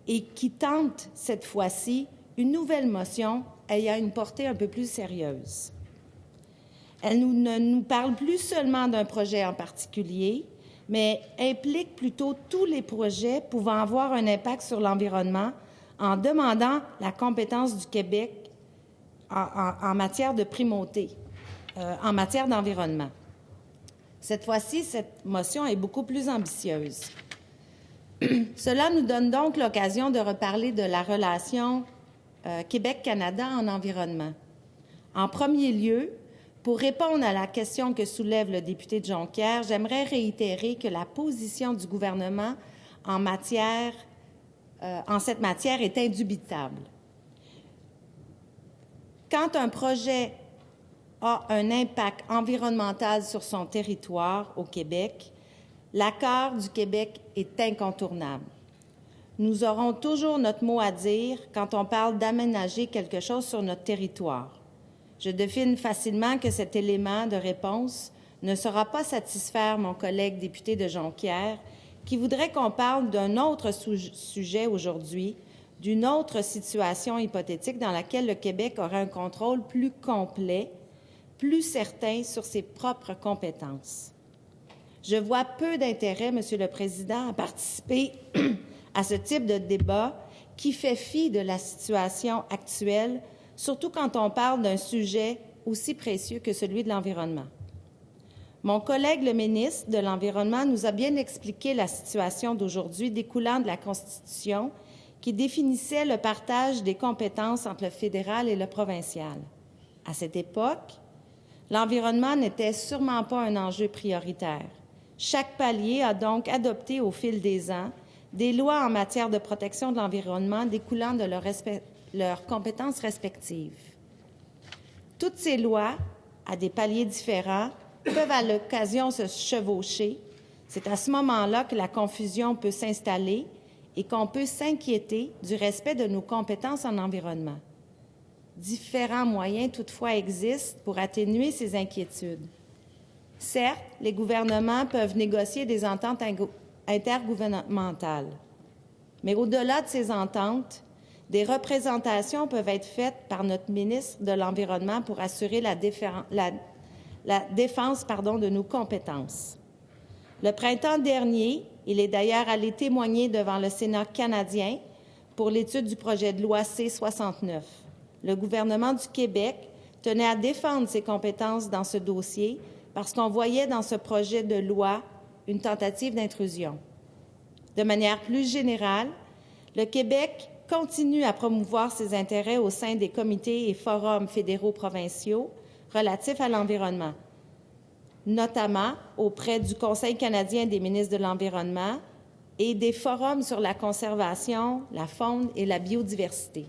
et qui tente cette fois-ci une nouvelle motion ayant une portée un peu plus sérieuse. Elle ne nous parle plus seulement d'un projet en particulier, mais implique plutôt tous les projets pouvant avoir un impact sur l'environnement en demandant la compétence du Québec en matière de primauté, en matière d'environnement. Cette fois-ci, cette motion est beaucoup plus ambitieuse. Cela nous donne donc l'occasion de reparler de la relation Québec-Canada en environnement. En premier lieu, pour répondre à la question que soulève le député de Jonquière, j'aimerais réitérer que la position du gouvernement en cette matière est indubitable. Quand un projet a un impact environnemental sur son territoire au Québec, l'accord du Québec est incontournable. Nous aurons toujours notre mot à dire quand on parle d'aménager quelque chose sur notre territoire. Je devine facilement que cet élément de réponse ne saura pas satisfaire mon collègue député de Jonquière, qui voudrait qu'on parle d'un autre sujet aujourd'hui, d'une autre situation hypothétique dans laquelle le Québec aurait un contrôle plus complet, plus certain sur ses propres compétences. Je vois peu d'intérêt, Monsieur le Président, à participer à ce type de débat qui fait fi de la situation actuelle, surtout quand on parle d'un sujet aussi précieux que celui de l'environnement. Mon collègue, le ministre de l'Environnement, nous a bien expliqué la situation d'aujourd'hui découlant de la Constitution qui définissait le partage des compétences entre le fédéral et le provincial. À cette époque, l'environnement n'était sûrement pas un enjeu prioritaire. Chaque palier a donc adopté au fil des ans des lois en matière de protection de l'environnement découlant de leurs compétences respectives. Toutes ces lois, à des paliers différents, peuvent à l'occasion se chevaucher. C'est à ce moment-là que la confusion peut s'installer et qu'on peut s'inquiéter du respect de nos compétences en environnement. Différents moyens, toutefois, existent pour atténuer ces inquiétudes. Certes, les gouvernements peuvent négocier des ententes intergouvernementales, mais au-delà de ces ententes, des représentations peuvent être faites par notre ministre de l'Environnement pour assurer la défense de nos compétences. Le printemps dernier, il est d'ailleurs allé témoigner devant le Sénat canadien pour l'étude du projet de loi C-69. Le gouvernement du Québec tenait à défendre ses compétences dans ce dossier parce qu'on voyait dans ce projet de loi une tentative d'intrusion. De manière plus générale, le Québec continue à promouvoir ses intérêts au sein des comités et forums fédéraux provinciaux relatifs à l'environnement, notamment auprès du Conseil canadien des ministres de l'Environnement et des forums sur la conservation, la faune et la biodiversité.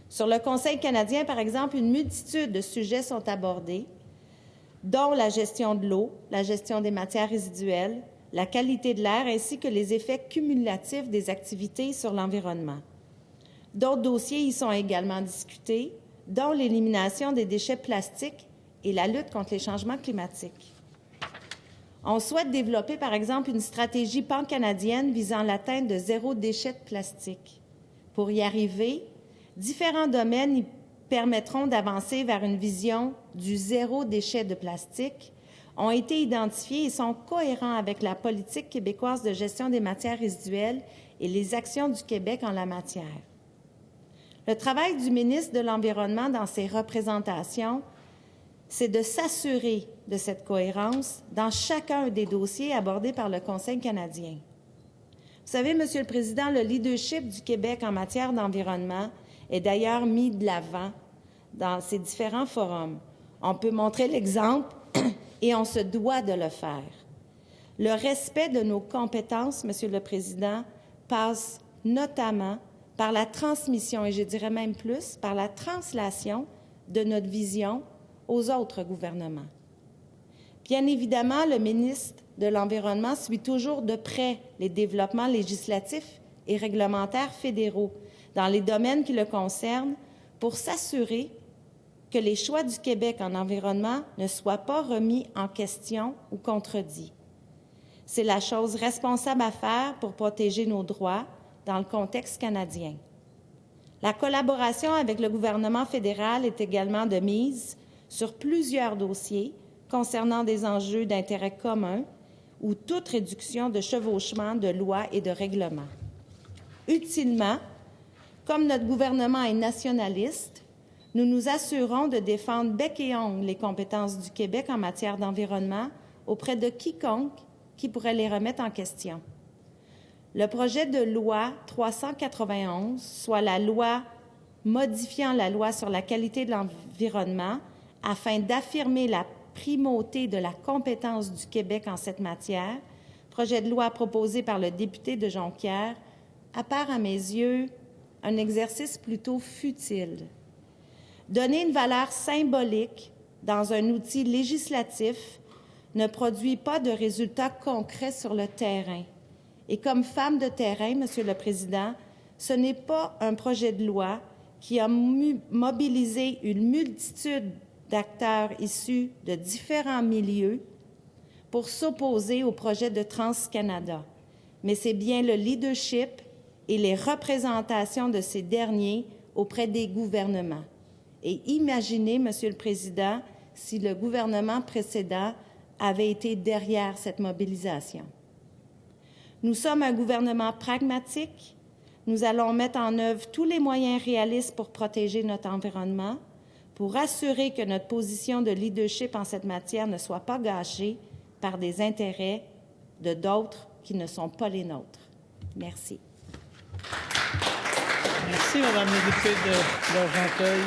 Sur le Conseil canadien, par exemple, une multitude de sujets sont abordés, dont la gestion de l'eau, la gestion des matières résiduelles, la qualité de l'air ainsi que les effets cumulatifs des activités sur l'environnement. D'autres dossiers y sont également discutés, dont l'élimination des déchets plastiques et la lutte contre les changements climatiques. On souhaite développer, par exemple, une stratégie pan-canadienne visant l'atteinte de zéro déchet de plastique. Pour y arriver, différents domaines y permettront d'avancer vers une vision du zéro déchet de plastique, ont été identifiés et sont cohérents avec la politique québécoise de gestion des matières résiduelles et les actions du Québec en la matière. Le travail du ministre de l'Environnement dans ses représentations, c'est de s'assurer de cette cohérence dans chacun des dossiers abordés par le Conseil canadien. Vous savez, Monsieur le Président, le leadership du Québec en matière d'environnement est d'ailleurs mis de l'avant dans ces différents forums. On peut montrer l'exemple et on se doit de le faire. Le respect de nos compétences, Monsieur le Président, passe notamment par la transmission, et je dirais même plus, par la translation de notre vision aux autres gouvernements. Bien évidemment, le ministre de l'Environnement suit toujours de près les développements législatifs et réglementaires fédéraux dans les domaines qui le concernent pour s'assurer que les choix du Québec en environnement ne soient pas remis en question ou contredits. C'est la chose responsable à faire pour protéger nos droits dans le contexte canadien. La collaboration avec le gouvernement fédéral est également de mise sur plusieurs dossiers concernant des enjeux d'intérêt commun ou toute réduction de chevauchement de lois et de règlements. Utilement, comme notre gouvernement est nationaliste, nous nous assurons de défendre bec et ongle les compétences du Québec en matière d'environnement auprès de quiconque qui pourrait les remettre en question. Le projet de loi 391, soit la loi modifiant la loi sur la qualité de l'environnement, afin d'affirmer la primauté de la compétence du Québec en cette matière, projet de loi proposé par le député de Jonquière, apparaît à mes yeux un exercice plutôt futile. Donner une valeur symbolique dans un outil législatif ne produit pas de résultats concrets sur le terrain. Et comme femme de terrain, Monsieur le Président, ce n'est pas un projet de loi qui a mobilisé une multitude d'acteurs issus de différents milieux pour s'opposer au projet de TransCanada. Mais c'est bien le leadership et les représentations de ces derniers auprès des gouvernements. Et imaginez, Monsieur le Président, si le gouvernement précédent avait été derrière cette mobilisation. Nous sommes un gouvernement pragmatique. Nous allons mettre en œuvre tous les moyens réalistes pour protéger notre environnement, pour assurer que notre position de leadership en cette matière ne soit pas gâchée par des intérêts de d'autres qui ne sont pas les nôtres. Merci. Merci, Mme la députée de Argenteuil.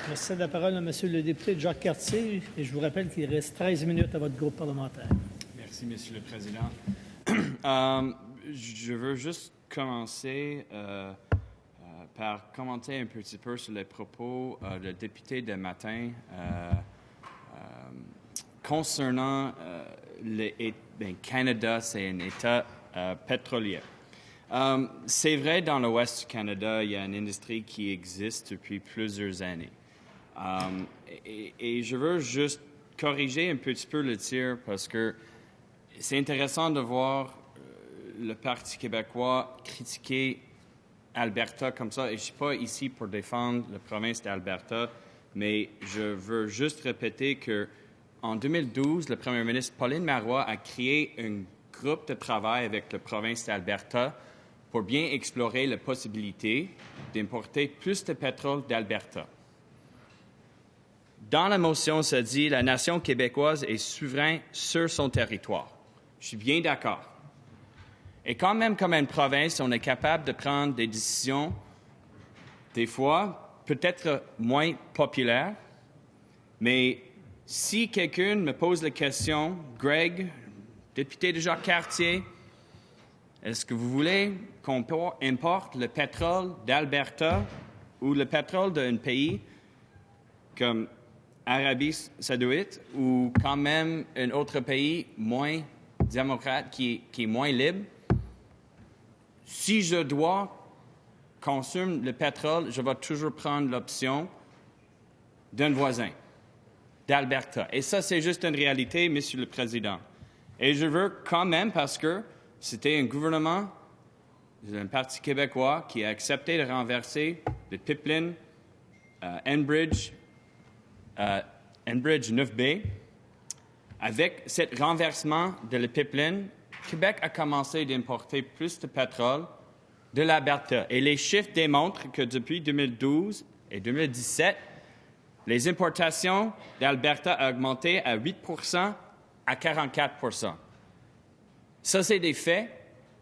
Je cède la parole à M. le député Jacques Cartier et je vous rappelle qu'il reste 13 minutes à votre groupe parlementaire. Merci, M. le Président. Je veux juste commencer par commenter un petit peu sur les propos du député de matin concernant le Canada, c'est un État pétrolier. C'est vrai, dans l'ouest du Canada, il y a une industrie qui existe depuis plusieurs années. Et je veux juste corriger un petit peu le tir parce que c'est intéressant de voir le Parti québécois critiquer Alberta comme ça. Et je ne suis pas ici pour défendre la province d'Alberta, mais je veux juste répéter qu'en 2012, le premier ministre Pauline Marois a créé un groupe de travail avec la province d'Alberta pour bien explorer la possibilité d'importer plus de pétrole d'Alberta. Dans la motion, ça dit « La nation québécoise est souveraine sur son territoire ». Je suis bien d'accord. Et quand même, comme une province, on est capable de prendre des décisions, des fois, peut-être moins populaires, mais si quelqu'un me pose la question, Greg, député de Jacques-Cartier, est-ce que vous voulez qu'on importe le pétrole d'Alberta ou le pétrole d'un pays comme Arabie Saoudite ou quand même un autre pays moins démocrate qui est moins libre? Si je dois consommer le pétrole, je vais toujours prendre l'option d'un voisin, d'Alberta. Et ça, c'est juste une réalité, Monsieur le Président. Et je veux quand même, parce que c'était un gouvernement, un parti québécois qui a accepté de renverser le pipeline Enbridge 9B. Avec ce renversement de le pipeline, Québec a commencé d'importer plus de pétrole de l'Alberta. Et les chiffres démontrent que depuis 2012 et 2017, les importations d'Alberta ont augmenté à 8 à 44 Ça, c'est des faits.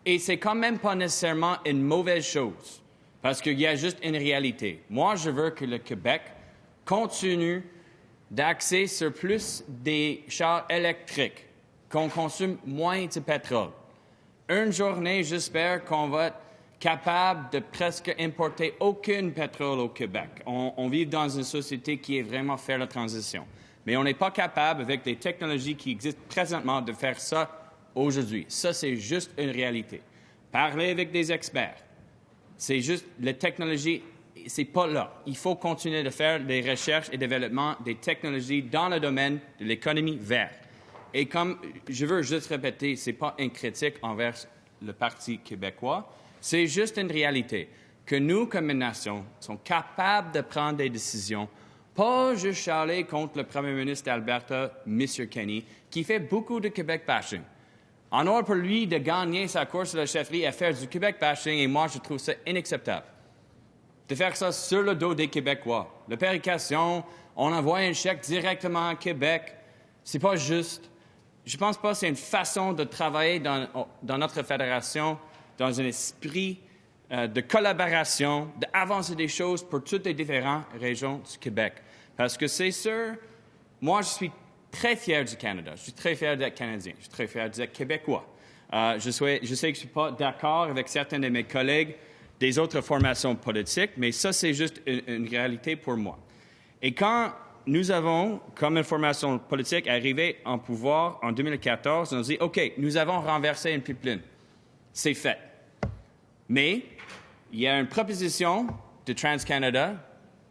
Et c'est quand même pas nécessairement une mauvaise chose, parce qu'il y a juste une réalité. Moi, je veux que le Québec continue d'axer sur plus des chars électriques, qu'on consomme moins de pétrole. Une journée, j'espère qu'on va être capable de presque importer aucun pétrole au Québec. On vit dans une société qui est vraiment faire la transition. Mais on n'est pas capable, avec les technologies qui existent présentement, de faire ça aujourd'hui. Ça, c'est juste une réalité. Parler avec des experts. C'est juste, la technologie, c'est pas là. Il faut continuer de faire des recherches et développement des technologies dans le domaine de l'économie verte. Et comme je veux juste répéter, c'est pas une critique envers le Parti québécois, c'est juste une réalité que nous, comme une nation, sommes capables de prendre des décisions, pas juste charler contre le premier ministre d'Alberta, M. Kenney, qui fait beaucoup de Québec bashing. En ordre pour lui de gagner sa course à la chefferie à faire du Québec bashing, et moi, je trouve ça inacceptable. De faire ça sur le dos des Québécois. La pérication, on envoie un chèque directement à Québec. C'est pas juste. Je pense pas que c'est une façon de travailler dans notre fédération, dans un esprit de collaboration, d'avancer des choses pour toutes les différentes régions du Québec. Parce que c'est sûr, moi, je suis très fier du Canada. Je suis très fier d'être Canadien. Je suis très fier d'être Québécois. Je sais que je ne suis pas d'accord avec certains de mes collègues des autres formations politiques, mais ça, c'est juste une réalité pour moi. Et quand nous avons, comme une formation politique, arrivé en pouvoir en 2014, on a dit, OK, nous avons renversé une pipeline. C'est fait. Mais il y a une proposition de TransCanada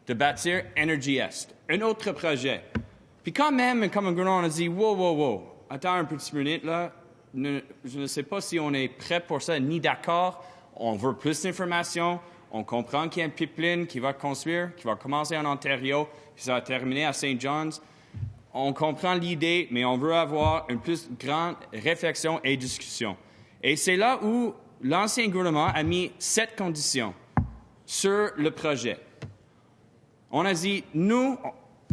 de bâtir Energy Est, un autre projet. Puis quand même, comme un gouvernement, on a dit, wow, attends un petit minute, là, je ne sais pas si on est prêt pour ça, ni d'accord. On veut plus d'informations. On comprend qu'il y a une pipeline qui va construire, qui va commencer en Ontario, puis ça va terminer à St. John's. On comprend l'idée, mais on veut avoir une plus grande réflexion et discussion. Et c'est là où l'ancien gouvernement a mis 7 conditions sur le projet. On a dit, nous,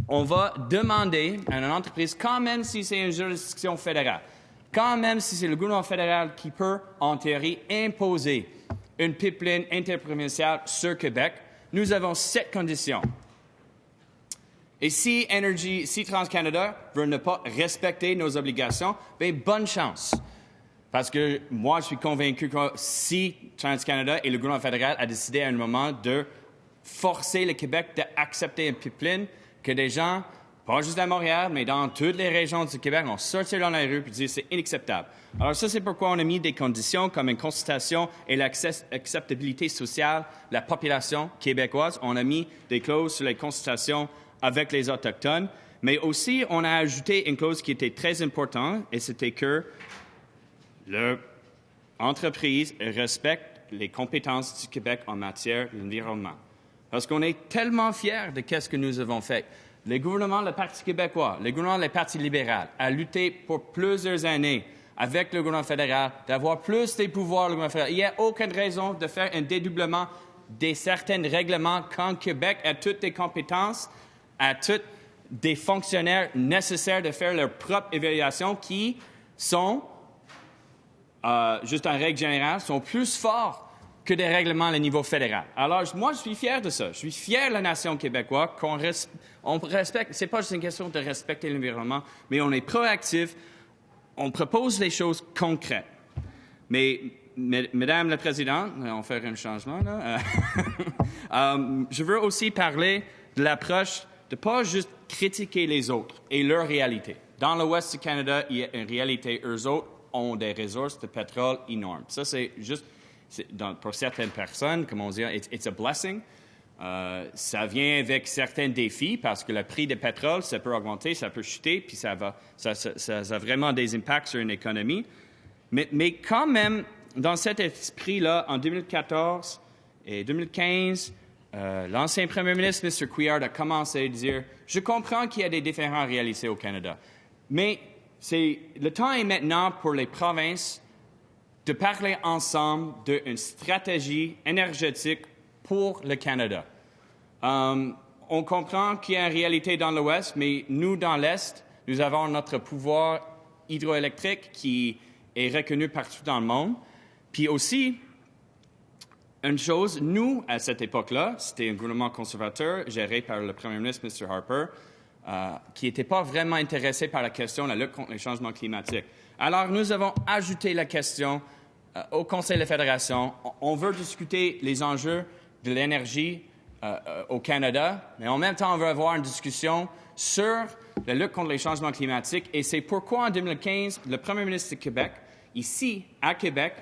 on va demander à une entreprise, quand même si c'est une juridiction fédérale, quand même si c'est le gouvernement fédéral qui peut, en théorie, imposer une pipeline interprovinciale sur Québec, nous avons 7 conditions. Et si TransCanada veut ne pas respecter nos obligations, bien, bonne chance. Parce que moi, je suis convaincu que si TransCanada et le gouvernement fédéral a décidé à un moment de forcer le Québec d'accepter une pipeline, que des gens, pas juste à Montréal, mais dans toutes les régions du Québec, vont sortir dans la rue et dire que c'est inacceptable. Alors ça, c'est pourquoi on a mis des conditions comme une consultation et l'acceptabilité sociale de la population québécoise. On a mis des clauses sur les consultations avec les Autochtones, mais aussi on a ajouté une clause qui était très importante, et c'était que l'entreprise respecte les compétences du Québec en matière d'environnement. Parce qu'on est tellement fiers de ce que nous avons fait. Le gouvernement, le Parti québécois, le gouvernement, le Parti libéral, a lutté pour plusieurs années avec le gouvernement fédéral d'avoir plus de pouvoirs. Le gouvernement fédéral. Il n'y a aucune raison de faire un dédoublement de certains règlements quand Québec a toutes les compétences, a tous des fonctionnaires nécessaires de faire leur propre évaluation qui sont, juste en règle générale, sont plus forts que des règlements à niveau fédéral. Alors, moi, je suis fier de ça. Je suis fier de la nation québécoise qu'on respecte. C'est pas juste une question de respecter l'environnement, mais on est proactif. On propose des choses concrètes. Mais, Madame la Présidente, on va faire un changement, là. Je veux aussi parler de l'approche de ne pas juste critiquer les autres et leur réalité. Dans l'ouest du Canada, il y a une réalité. Eux autres ont des ressources de pétrole énormes. Ça, c'est juste... pour certaines personnes, comme on dit, it's a blessing. Ça vient avec certains défis parce que le prix du pétrole, ça peut augmenter, ça peut chuter, puis ça a vraiment des impacts sur une économie. Mais quand même, dans cet esprit-là, en 2014 et 2015, l'ancien premier ministre, M. Couillard, a commencé à dire « Je comprends qu'il y a des différentes réalités au Canada, mais le temps est maintenant pour les provinces de parler ensemble d'une stratégie énergétique pour le Canada. On comprend qu'il y a une réalité dans l'Ouest, mais nous, dans l'Est, nous avons notre pouvoir hydroélectrique qui est reconnu partout dans le monde. Puis aussi, une chose, nous, à cette époque-là, c'était un gouvernement conservateur géré par le premier ministre, M. Harper, qui n'était pas vraiment intéressé par la question de la lutte contre les changements climatiques. Alors, nous avons ajouté la question au Conseil de la Fédération. On veut discuter les enjeux de l'énergie au Canada, mais en même temps, on veut avoir une discussion sur la lutte contre les changements climatiques. Et c'est pourquoi, en 2015, le premier ministre du Québec, ici, à Québec,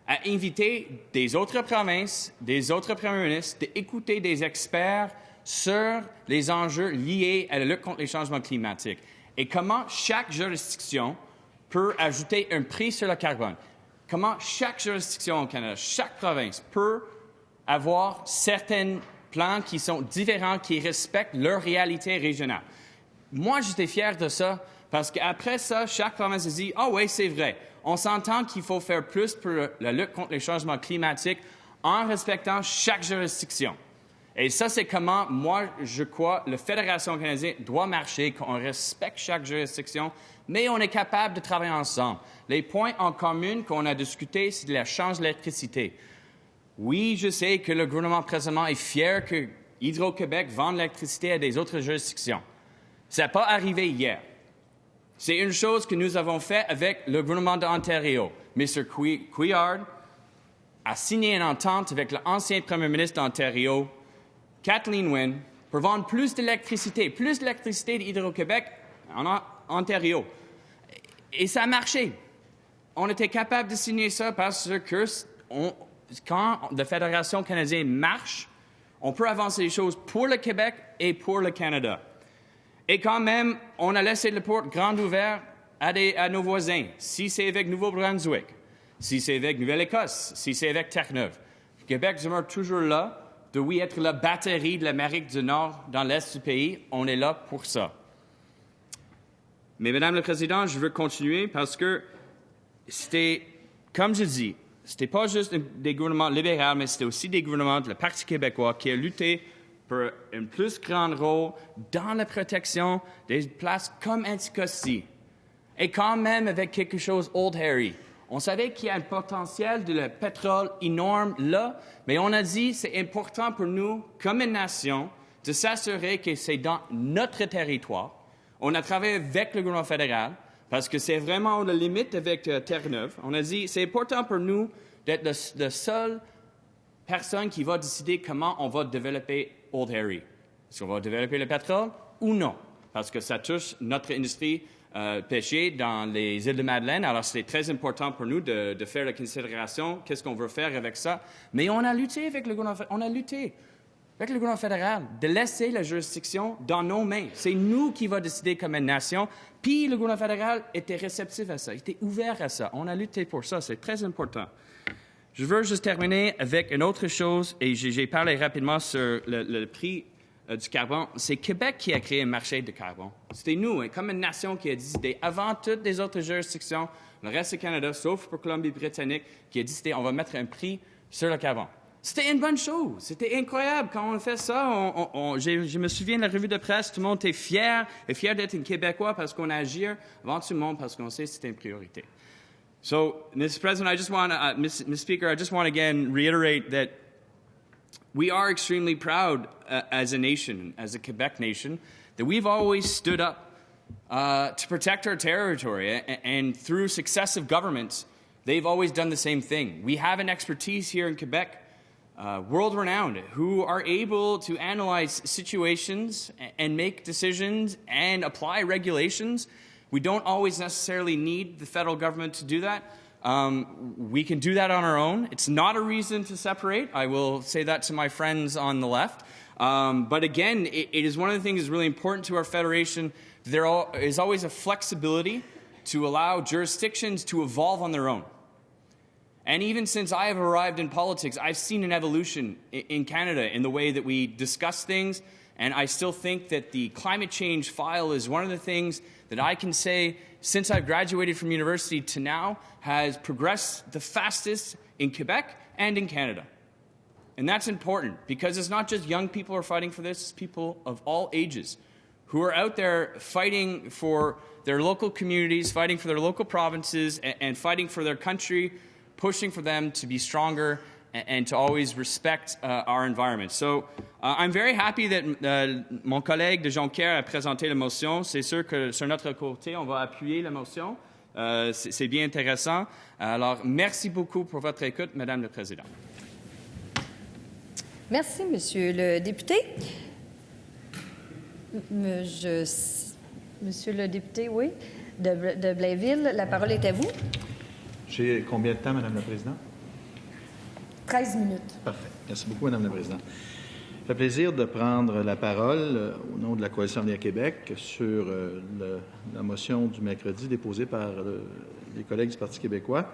a invité des autres provinces, des autres premiers ministres, d'écouter des experts sur les enjeux liés à la lutte contre les changements climatiques et comment chaque juridiction peut ajouter un prix sur le carbone. Comment chaque juridiction au Canada, chaque province peut avoir certains plans qui sont différents, qui respectent leur réalité régionale. Moi, j'étais fier de ça parce qu'après ça, chaque province a dit « Ah oui, c'est vrai, on s'entend qu'il faut faire plus pour la lutte contre les changements climatiques en respectant chaque juridiction. » Et ça, c'est comment, moi, je crois, la Fédération canadienne doit marcher, qu'on respecte chaque juridiction, mais on est capable de travailler ensemble. Les points en commun qu'on a discutés, c'est de l'échange d'électricité. Oui, je sais que le gouvernement présentement est fier que Hydro-Québec vende l'électricité à des autres juridictions. Ça n'a pas arrivé hier. C'est une chose que nous avons fait avec le gouvernement d'Ontario. M. Couillard a signé une entente avec l'ancien premier ministre d'Ontario, Kathleen Wynne, pour vendre plus d'électricité d'Hydro-Québec en Ontario. Et ça a marché. On était capable de signer ça parce que quand la Fédération canadienne marche, on peut avancer les choses pour le Québec et pour le Canada. Et quand même, on a laissé la porte grande ouverte à nos voisins. Si c'est avec Nouveau-Brunswick, si c'est avec Nouvelle-Écosse, si c'est avec Terre-Neuve. Le Québec demeure toujours là, de oui être la batterie de l'Amérique du Nord dans l'Est du pays. On est là pour ça. Mais, Madame la Présidente, je veux continuer parce que c'était, comme je dis, c'était pas juste des gouvernements libéraux, mais c'était aussi des gouvernements de le Parti québécois qui a lutté pour un plus grand rôle dans la protection des places comme Anticosti. Et quand même avec quelque chose Old Harry. On savait qu'il y a un potentiel de pétrole énorme là, mais on a dit que c'est important pour nous, comme une nation, de s'assurer que c'est dans notre territoire. On a travaillé avec le gouvernement fédéral, parce que c'est vraiment la limite avec Terre-Neuve. On a dit que c'est important pour nous d'être la seule personne qui va décider comment on va développer Old Harry. Est-ce qu'on va développer le pétrole ou non? Parce que ça touche notre industrie pêcher dans les îles de Madeleine. Alors, c'est très important pour nous de faire la considération, qu'est-ce qu'on veut faire avec ça. Mais on a lutté avec le gouvernement fédéral de laisser la juridiction dans nos mains. C'est nous qui va décider comme une nation. Puis, le gouvernement fédéral était réceptif à ça, était ouvert à ça. On a lutté pour ça. C'est très important. Je veux juste terminer avec une autre chose, et j'ai parlé rapidement sur le prix du carbone. C'est Québec qui a créé un marché de carbone. C'était nous, comme une nation qui a décidé, avant toutes les autres juridictions, le reste du Canada, sauf pour Colombie-Britannique, qui a décidé on va mettre un prix sur le carbone. C'était une bonne chose. C'était incroyable quand on a fait ça. Je me souviens de la revue de presse, tout le monde était fier d'être un Québécois parce qu'on agit avant tout le monde parce qu'on sait que c'était une priorité. So, Mr. President, Mr. Speaker, I just want to again reiterate that we are extremely proud as a nation, as a Quebec nation, that we've always stood up to protect our territory. And through successive governments, they've always done the same thing. We have an expertise here in Quebec, world-renowned, who are able to analyze situations and make decisions and apply regulations. We don't always necessarily need the federal government to do that. We can do that on our own. It's not a reason to separate. I will say that to my friends on the left. But again, it is one of the things that's really important to our federation. There is always a flexibility to allow jurisdictions to evolve on their own. And even since I have arrived in politics, I've seen an evolution in Canada in the way that we discuss things And I still think that the climate change file is one of the things that I can say, since I've graduated from university to now, has progressed the fastest in Quebec and in Canada. And that's important because it's not just young people who are fighting for this, it's people of all ages who are out there fighting for their local communities, fighting for their local provinces, and fighting for their country, pushing for them to be stronger and to always respect our environment. So I'm very happy that mon collègue de Jonquière a présenté la motion. C'est sûr que sur notre côté, on va appuyer la motion. C'est bien intéressant. Alors, merci beaucoup pour votre écoute, Madame la Présidente. Merci, Monsieur le député. Monsieur le député, oui, de Blainville, la parole est à vous. J'ai combien de temps, Madame la Présidente? 13 minutes. Parfait. Merci beaucoup, Madame la Présidente. Ça fait plaisir de prendre la parole au nom de la Coalition Avenir Québec sur la motion du mercredi déposée par les collègues du Parti québécois.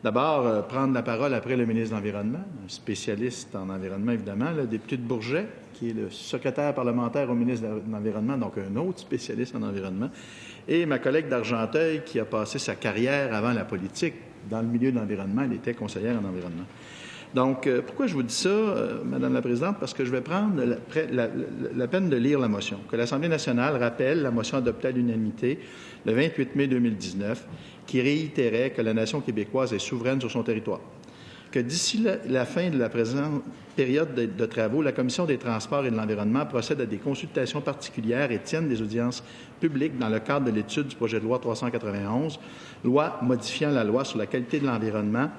D'abord, prendre la parole après le ministre de l'Environnement, un spécialiste en environnement, évidemment, le député de Bourget, qui est le secrétaire parlementaire au ministre de l'Environnement, donc un autre spécialiste en environnement, et ma collègue d'Argenteuil, qui a passé sa carrière avant la politique dans le milieu de l'environnement. Elle était conseillère en environnement. Donc, pourquoi je vous dis ça, Madame la Présidente? Parce que je vais prendre la peine de lire la motion. Que l'Assemblée nationale rappelle la motion adoptée à l'unanimité le 28 mai 2019, qui réitérait que la nation québécoise est souveraine sur son territoire. Que d'ici la fin de la présente période de travaux, la Commission des transports et de l'environnement procède à des consultations particulières et tienne des audiences publiques dans le cadre de l'étude du projet de loi 391, loi modifiant la loi sur la qualité de l'environnement,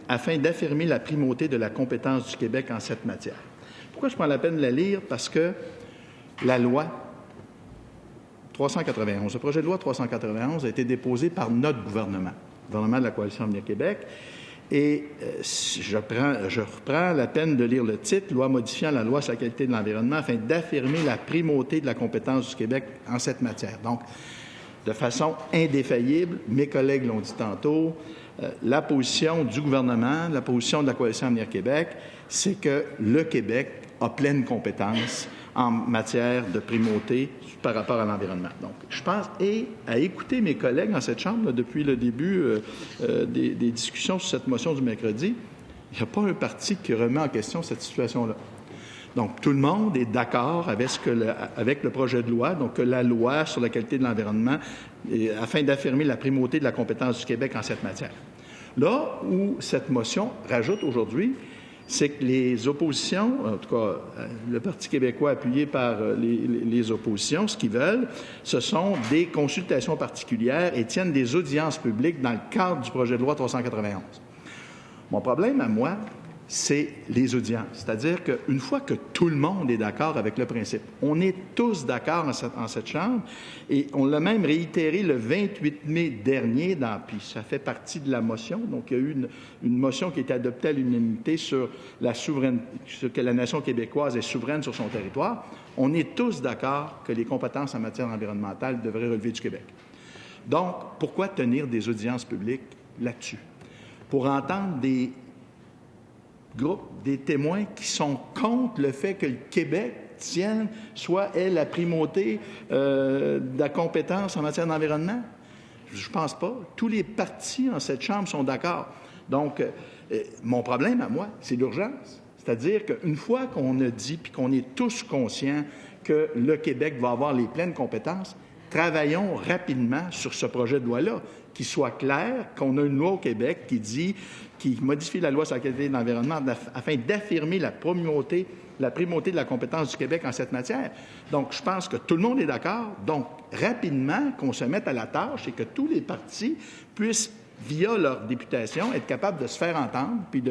afin d'affirmer la primauté de la compétence du Québec en cette matière. Pourquoi je prends la peine de la lire? Parce que la loi 391, le projet de loi 391 a été déposé par notre gouvernement, le gouvernement de la Coalition Avenir Québec, et je reprends la peine de lire le titre, « Loi modifiant la loi sur la qualité de l'environnement afin d'affirmer la primauté de la compétence du Québec en cette matière. » Donc, de façon indéfaillible, mes collègues l'ont dit tantôt, la position du gouvernement, la position de la Coalition Avenir Québec, c'est que le Québec a pleine compétence en matière de primauté par rapport à l'environnement. Donc, je pense, et à écouter mes collègues dans cette Chambre là, depuis le début des discussions sur cette motion du mercredi, il n'y a pas un parti qui remet en question cette situation-là. Donc, tout le monde est d'accord avec le projet de loi, donc que la loi sur la qualité de l'environnement, afin d'affirmer la primauté de la compétence du Québec en cette matière. Là où cette motion rajoute aujourd'hui, c'est que les oppositions, en tout cas le Parti québécois appuyé par les oppositions, ce qu'ils veulent, ce sont des consultations particulières et tiennent des audiences publiques dans le cadre du projet de loi 391. Mon problème à moi, c'est les audiences. C'est-à-dire qu'une fois que tout le monde est d'accord avec le principe, on est tous d'accord en cette Chambre, et on l'a même réitéré le 28 mai dernier, puis ça fait partie de la motion. Donc, il y a eu une motion qui a été adoptée à l'unanimité sur la souveraineté, sur que la nation québécoise est souveraine sur son territoire. On est tous d'accord que les compétences en matière environnementale devraient relever du Québec. Donc, pourquoi tenir des audiences publiques là-dessus? Pour entendre des témoins qui sont contre le fait que le Québec tienne, ait la primauté de la compétence en matière d'environnement? Je ne pense pas. Tous les partis en cette Chambre sont d'accord. Donc, mon problème à moi, c'est l'urgence. C'est-à-dire qu'une fois qu'on a dit puis qu'on est tous conscients que le Québec va avoir les pleines compétences, travaillons rapidement sur ce projet de loi-là, qu'il soit clair qu'on a une loi au Québec qui modifie la loi sur la qualité de l'environnement afin d'affirmer la primauté de la compétence du Québec en cette matière. Donc, je pense que tout le monde est d'accord. Donc, rapidement, qu'on se mette à la tâche et que tous les partis puissent, via leur députation, être capables de se faire entendre puis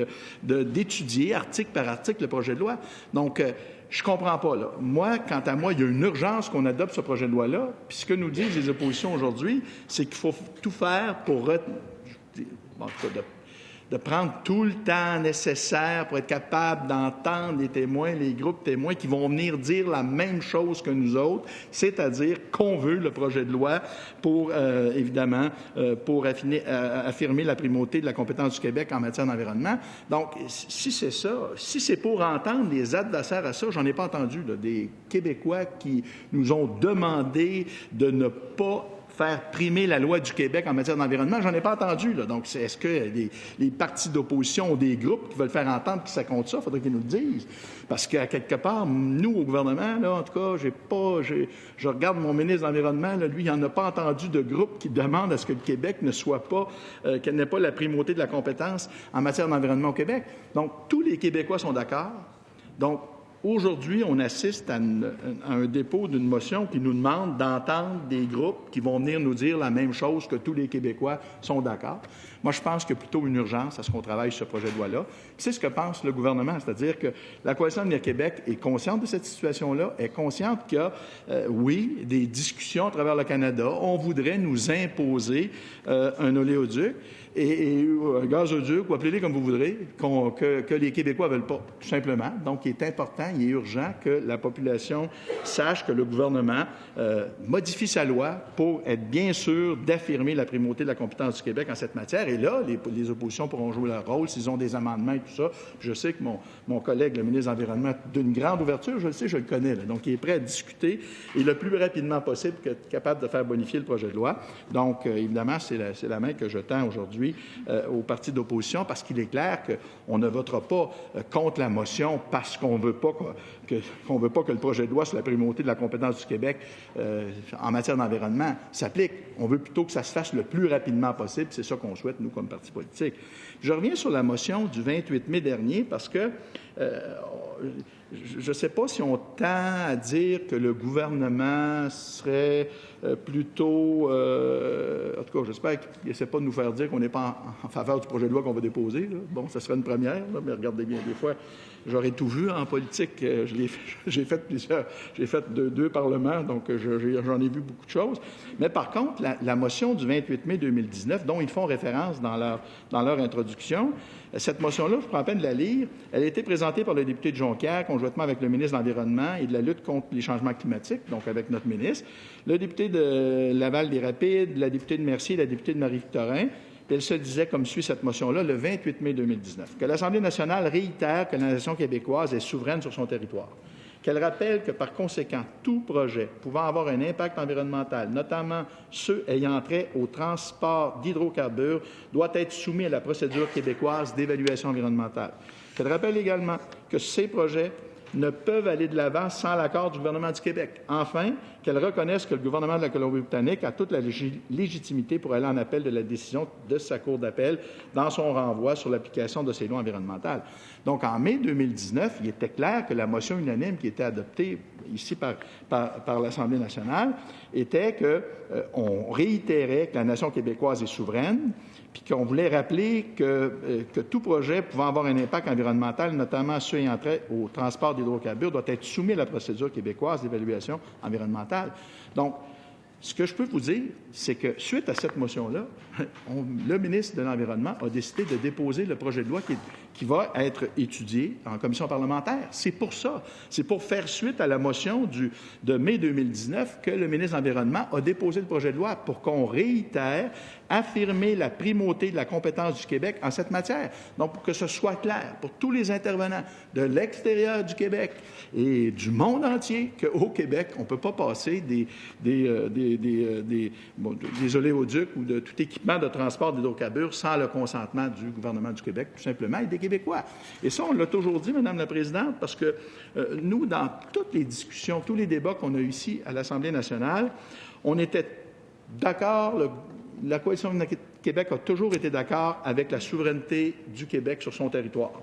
d'étudier article par article le projet de loi. Donc, je ne comprends pas, là. Moi, quant à moi, il y a une urgence qu'on adopte ce projet de loi-là. Puis ce que nous disent les oppositions aujourd'hui, c'est qu'il faut tout faire pour de prendre tout le temps nécessaire pour être capable d'entendre les témoins, les groupes témoins qui vont venir dire la même chose que nous autres, c'est-à-dire qu'on veut le projet de loi pour, évidemment, pour affirmer la primauté de la compétence du Québec en matière d'environnement. Donc, si c'est ça, si c'est pour entendre les adversaires à ça, j'en ai pas entendu, là, des Québécois qui nous ont demandé de ne pas faire primer la loi du Québec en matière d'environnement, j'en ai pas entendu. Là. Donc, est-ce que les partis d'opposition ou des groupes qui veulent faire entendre que ça compte ça, il faudrait qu'ils nous le disent. Parce qu'à quelque part, nous, au gouvernement, là, en tout cas, je regarde mon ministre de l'Environnement, là, lui, il n'en a pas entendu de groupe qui demande à ce que le Québec ne soit pas, qu'elle n'ait pas la primauté de la compétence en matière d'environnement au Québec. Donc, tous les Québécois sont d'accord. Donc, aujourd'hui, on assiste à un dépôt d'une motion qui nous demande d'entendre des groupes qui vont venir nous dire la même chose que tous les Québécois sont d'accord. Moi, je pense qu'il y a plutôt une urgence à ce qu'on travaille sur ce projet de loi-là. C'est ce que pense le gouvernement, c'est-à-dire que la Coalition Avenir Québec est consciente de cette situation-là, est consciente qu'il y a, oui, des discussions à travers le Canada. On voudrait nous imposer un oléoduc et un gazoduc, ou appelez-les comme vous voudrez, que les Québécois ne veulent pas, tout simplement. Donc, il est important, il est urgent que la population sache que le gouvernement modifie sa loi pour être bien sûr d'affirmer la primauté de la compétence du Québec en cette matière. Et là, les oppositions pourront jouer leur rôle s'ils ont des amendements et tout ça. Je sais que mon collègue, le ministre de l'Environnement, d'une grande ouverture, je le sais, je le connais. Là. Donc, il est prêt à discuter et le plus rapidement possible capable de faire bonifier le projet de loi. Donc, évidemment, c'est la main que je tends aujourd'hui aux partis d'opposition parce qu'il est clair qu'on ne votera pas contre la motion parce qu'on ne veut pas que le projet de loi sur la primauté de la compétence du Québec en matière d'environnement s'applique. On veut plutôt que ça se fasse le plus rapidement possible. C'est ça qu'on souhaite, nous, comme parti politique. Je reviens sur la motion du 28 mai dernier parce que je ne sais pas si on tend à dire que le gouvernement serait plutôt... en tout cas, j'espère qu'il n'essaie pas de nous faire dire qu'on n'est pas en faveur du projet de loi qu'on va déposer. Là. Bon, ça serait une première, là, mais regardez bien, des fois, j'aurais tout vu en politique. J'ai fait deux parlements, donc j'en ai vu beaucoup de choses. Mais par contre, la motion du 28 mai 2019, dont ils font référence dans leur introduction, cette motion-là, je prends la peine de la lire. Elle a été présentée par le député de Jonquière, conjointement avec le ministre de l'Environnement et de la lutte contre les changements climatiques, donc avec notre ministre, le député de Laval-des-Rapides, la députée de Mercier et la députée de Marie-Victorin. Puis elle se disait, comme suit cette motion-là, le 28 mai 2019, que l'Assemblée nationale réitère que la nation québécoise est souveraine sur son territoire, qu'elle rappelle que, par conséquent, tout projet pouvant avoir un impact environnemental, notamment ceux ayant trait au transport d'hydrocarbures, doit être soumis à la procédure québécoise d'évaluation environnementale. Qu'elle rappelle également que ces projets ne peuvent aller de l'avant sans l'accord du gouvernement du Québec. Enfin, qu'elle reconnaisse que le gouvernement de la Colombie-Britannique a toute la légitimité pour aller en appel de la décision de sa Cour d'appel dans son renvoi sur l'application de ces lois environnementales. Donc, en mai 2019, il était clair que la motion unanime qui était adoptée ici par l'Assemblée nationale était qu'on réitérait que la nation québécoise est souveraine, puis qu'on voulait rappeler que tout projet pouvant avoir un impact environnemental, notamment ceux ayant trait au transport d'hydrocarbures, doit être soumis à la procédure québécoise d'évaluation environnementale. Donc, ce que je peux vous dire, c'est que suite à cette motion-là, le ministre de l'Environnement a décidé de déposer le projet de loi qui va être étudié en commission parlementaire. C'est pour ça. C'est pour faire suite à la motion de mai 2019 que le ministre de l'Environnement a déposé le projet de loi pour qu'on réitère, affirmer la primauté de la compétence du Québec en cette matière. Donc, pour que ce soit clair pour tous les intervenants de l'extérieur du Québec et du monde entier qu'au Québec, on ne peut pas passer des oléoducs ou de tout équipement de transport d'hydrocarbures sans le consentement du gouvernement du Québec, tout simplement, et des Québécois. Et ça, on l'a toujours dit, Madame la Présidente, parce que nous, dans toutes les discussions, tous les débats qu'on a ici à l'Assemblée nationale, on était d'accord, la Coalition du Québec a toujours été d'accord avec la souveraineté du Québec sur son territoire.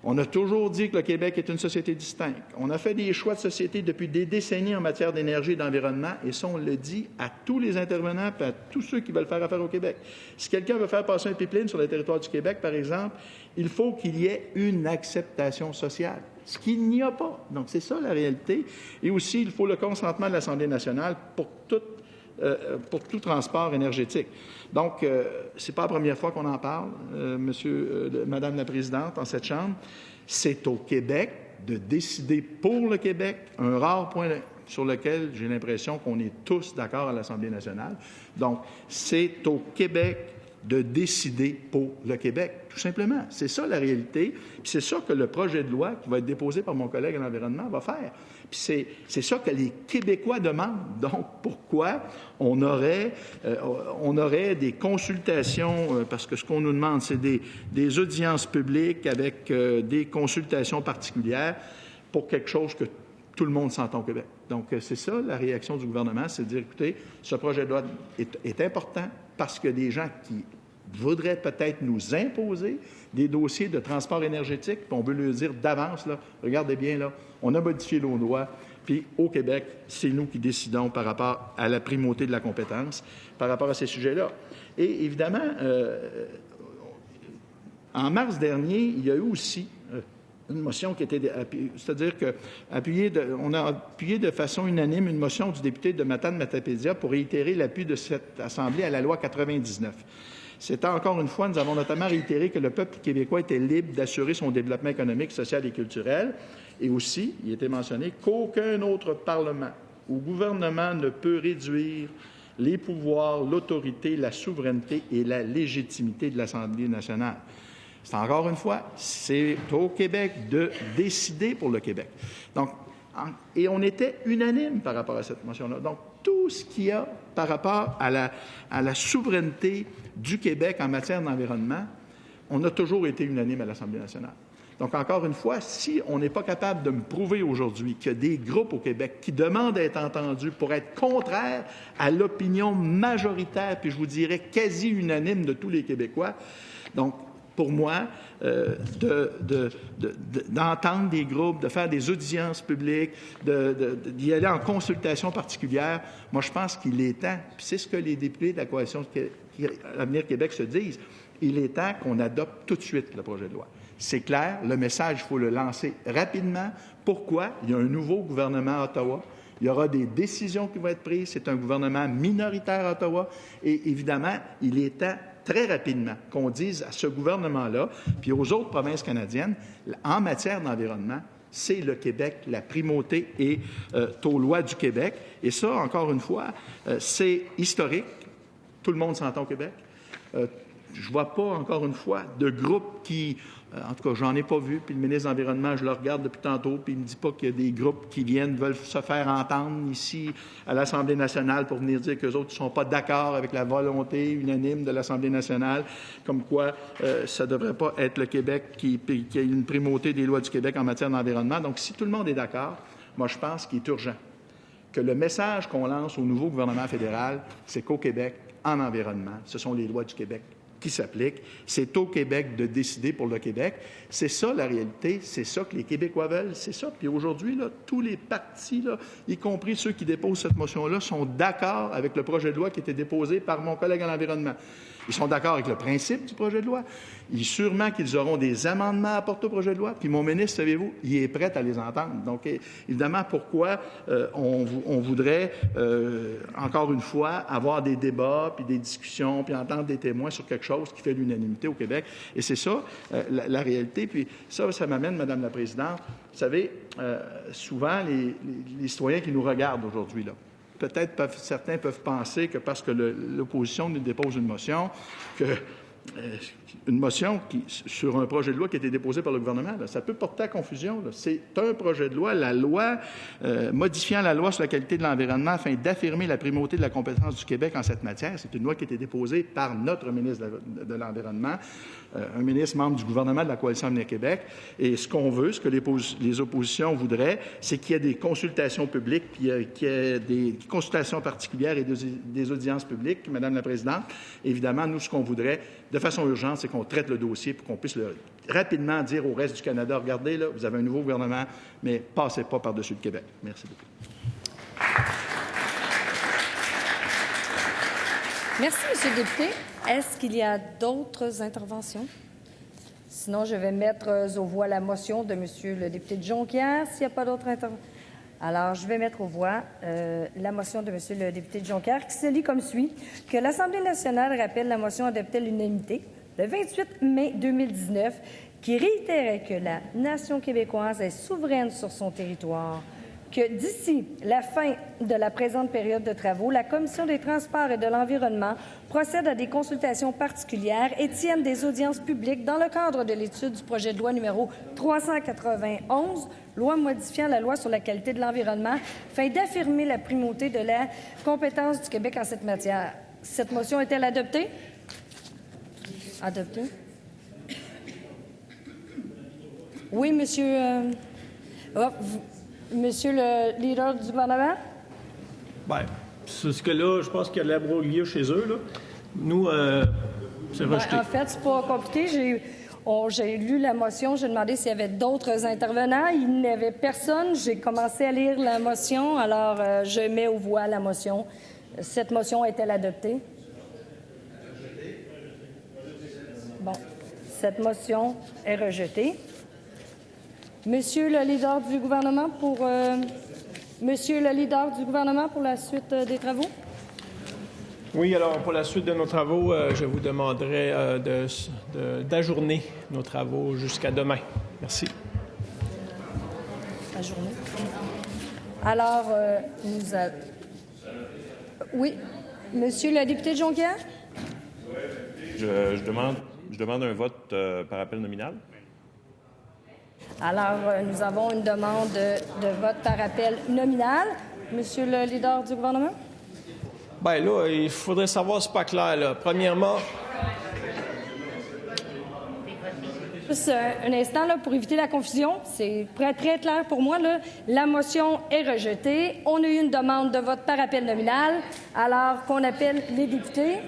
On a toujours dit que le Québec est une société distincte. On a fait des choix de société depuis des décennies en matière d'énergie et d'environnement, et ça, on le dit à tous les intervenants et à tous ceux qui veulent faire affaire au Québec. Si quelqu'un veut faire passer un pipeline sur le territoire du Québec, par exemple, il faut qu'il y ait une acceptation sociale, ce qu'il n'y a pas. Donc, c'est ça la réalité. Et aussi, il faut le consentement de l'Assemblée nationale pour toute pour tout transport énergétique. Donc, ce n'est pas la première fois qu'on en parle, Madame la Présidente, en cette Chambre. C'est au Québec de décider pour le Québec, un rare point sur lequel j'ai l'impression qu'on est tous d'accord à l'Assemblée nationale. Donc, c'est au Québec de décider pour le Québec, tout simplement. C'est ça la réalité. Puis c'est ça que le projet de loi qui va être déposé par mon collègue à l'environnement va faire. Puis c'est ça que les Québécois demandent. Donc, pourquoi on aurait des consultations, parce que ce qu'on nous demande, c'est des audiences publiques avec des consultations particulières pour quelque chose que tout le monde s'entend au Québec. Donc, c'est ça la réaction du gouvernement, c'est de dire, écoutez, ce projet de loi est important parce que des gens qui voudraient peut-être nous imposer des dossiers de transport énergétique, puis on veut leur dire d'avance, là, regardez bien, là, on a modifié nos lois, puis au Québec, c'est nous qui décidons par rapport à la primauté de la compétence, par rapport à ces sujets-là. Et évidemment, en mars dernier, il y a eu aussi une motion qui était c'est-à-dire qu'on a appuyé de façon unanime une motion du député de Matane-Matapédia pour réitérer l'appui de cette Assemblée à la loi 99. C'était encore une fois, nous avons notamment réitéré que le peuple québécois était libre d'assurer son développement économique, social et culturel. Et aussi, il était mentionné qu'aucun autre Parlement ou gouvernement ne peut réduire les pouvoirs, l'autorité, la souveraineté et la légitimité de l'Assemblée nationale. C'est encore une fois, c'est au Québec de décider pour le Québec. Donc, et on était unanime par rapport à cette motion-là. Donc, tout ce qu'il y a par rapport à la souveraineté du Québec en matière d'environnement, on a toujours été unanime à l'Assemblée nationale. Donc, encore une fois, si on n'est pas capable de me prouver aujourd'hui qu'il y a des groupes au Québec qui demandent à être entendus pour être contraires à l'opinion majoritaire, puis je vous dirais quasi unanime de tous les Québécois, donc, pour moi, d'entendre des groupes, de faire des audiences publiques, d'y aller en consultation particulière, moi, je pense qu'il est temps, puis c'est ce que les députés de la Coalition Avenir Québec se disent, il est temps qu'on adopte tout de suite le projet de loi. C'est clair, le message, il faut le lancer rapidement. Pourquoi? Il y a un nouveau gouvernement à Ottawa. Il y aura des décisions qui vont être prises. C'est un gouvernement minoritaire à Ottawa. Et évidemment, il est temps très rapidement qu'on dise à ce gouvernement-là, puis aux autres provinces canadiennes, en matière d'environnement, c'est le Québec, la primauté est aux lois du Québec. Et ça, encore une fois, c'est historique. Tout le monde s'entend au Québec. Je ne vois pas, encore une fois, de groupe qui... en tout cas, j'en ai pas vu, puis le ministre de l'Environnement, je le regarde depuis tantôt, puis il ne me dit pas qu'il y a des groupes qui veulent se faire entendre ici à l'Assemblée nationale pour venir dire qu'eux autres ne sont pas d'accord avec la volonté unanime de l'Assemblée nationale, comme quoi ça ne devrait pas être le Québec qui a une primauté des lois du Québec en matière d'environnement. Donc, si tout le monde est d'accord, moi, je pense qu'il est urgent que le message qu'on lance au nouveau gouvernement fédéral, c'est qu'au Québec, en environnement, ce sont les lois du Québec qui s'applique. C'est au Québec de décider pour le Québec. C'est ça la réalité, c'est ça que les Québécois veulent, c'est ça. Puis aujourd'hui, là, tous les partis, là, y compris ceux qui déposent cette motion-là, sont d'accord avec le projet de loi qui a été déposé par mon collègue à l'environnement. Ils sont d'accord avec le principe du projet de loi. Sûrement qu'ils auront des amendements à apporter au projet de loi. Puis mon ministre, savez-vous, il est prêt à les entendre. Donc, évidemment, pourquoi on voudrait, encore une fois, avoir des débats, puis des discussions, puis entendre des témoins sur quelque chose qui fait l'unanimité au Québec. Et c'est ça, la réalité. Puis ça m'amène, Madame la Présidente, vous savez, souvent, les citoyens qui nous regardent aujourd'hui, là, peut-être certains peuvent penser que parce que l'opposition nous dépose une motion, sur un projet de loi qui a été déposé par le gouvernement, là, ça peut porter à confusion. Là. C'est un projet de loi, la loi modifiant la loi sur la qualité de l'environnement afin d'affirmer la primauté de la compétence du Québec en cette matière. C'est une loi qui a été déposée par notre ministre de l'Environnement, un ministre membre du gouvernement de la Coalition Avenir Québec. Et ce qu'on veut, ce que les oppositions voudraient, c'est qu'il y ait des consultations publiques, puis qu'il y ait des consultations particulières et des audiences publiques. Madame la Présidente, évidemment, nous, ce qu'on voudrait, de façon urgente, c'est qu'on traite le dossier pour qu'on puisse rapidement dire au reste du Canada, regardez, là, vous avez un nouveau gouvernement, mais passez pas par-dessus le Québec. Merci beaucoup. Merci, M. le député. Est-ce qu'il y a d'autres interventions? Sinon, je vais mettre aux voix la motion de M. le député de Jonquière. S'il n'y a pas d'autres interventions. Alors, je vais mettre aux voix la motion de M. le député de Jonquière qui se lit comme suit. Que l'Assemblée nationale rappelle la motion adoptée à l'unanimité le 28 mai 2019 qui réitérait que la nation québécoise est souveraine sur son territoire, que d'ici la fin de la présente période de travaux, la Commission des transports et de l'environnement procède à des consultations particulières et tienne des audiences publiques dans le cadre de l'étude du projet de loi numéro 391, loi modifiant la loi sur la qualité de l'environnement, afin d'affirmer la primauté de la compétence du Québec en cette matière. Cette motion est-elle adoptée? Adoptée. Oui, monsieur. Monsieur le leader du gouvernement? Bien, c'est ce que là, je pense qu'il y a de l'imbroglio chez eux. Là. Nous, c'est rejeté. En fait, c'est pas compliqué. J'ai lu la motion, j'ai demandé s'il y avait d'autres intervenants. Il n'y avait personne. J'ai commencé à lire la motion, alors je mets aux voix la motion. Cette motion est-elle adoptée? Bon, cette motion est rejetée. Monsieur le leader du gouvernement pour la suite des travaux. Oui, alors pour la suite de nos travaux, je vous demanderai d'ajourner nos travaux jusqu'à demain. Merci. Ajourner. Alors, oui, Monsieur le député de Jonquière. Je demande un vote par appel nominal. Alors, nous avons une demande de vote par appel nominal. Monsieur le leader du gouvernement? Bien là, il faudrait savoir, c'est pas clair. Là. Premièrement... Juste un instant, là, pour éviter la confusion. C'est très clair pour moi. Là. La motion est rejetée. On a eu une demande de vote par appel nominal. Alors qu'on appelle les députés.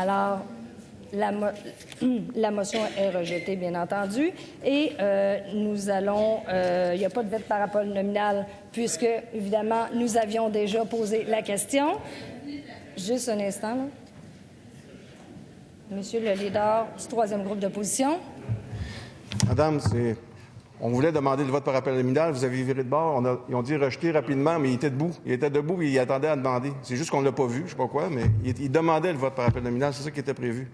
Alors, la motion est rejetée, bien entendu. Et nous allons... il n'y a pas de vote par appel nominal puisque, évidemment, nous avions déjà posé la question. Juste un instant, là. Monsieur le leader du troisième groupe d'opposition. Madame, on voulait demander le vote par appel nominal. Vous avez viré de bord. Ils ont dit rejeter rapidement, mais il était debout. Il était debout et il attendait à demander. C'est juste qu'on ne l'a pas vu, je ne sais pas quoi, mais il demandait le vote par appel nominal. C'est ça qui était prévu.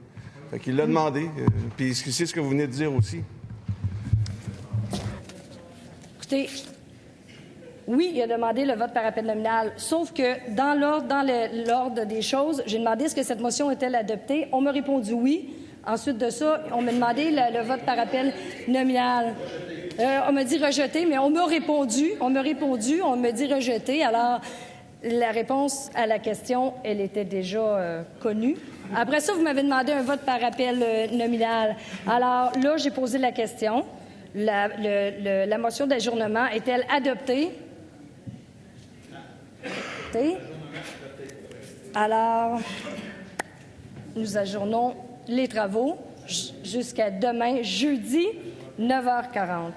Fait qu'il l'a demandé. Puis c'est ce que vous venez de dire aussi. Écoutez, oui, il a demandé le vote par appel nominal, sauf que dans l'ordre des choses, j'ai demandé est-ce que cette motion est-elle adoptée. On m'a répondu oui. Ensuite de ça, on m'a demandé le vote par appel nominal. On m'a dit rejeté, mais on m'a répondu, on m'a dit rejeté. Alors, la réponse à la question, elle était déjà connue. Après ça, vous m'avez demandé un vote par appel nominal. Alors là, j'ai posé la question. La motion d'adjournement est-elle adoptée? Alors, nous adjournons les travaux jusqu'à demain, jeudi, 9h40.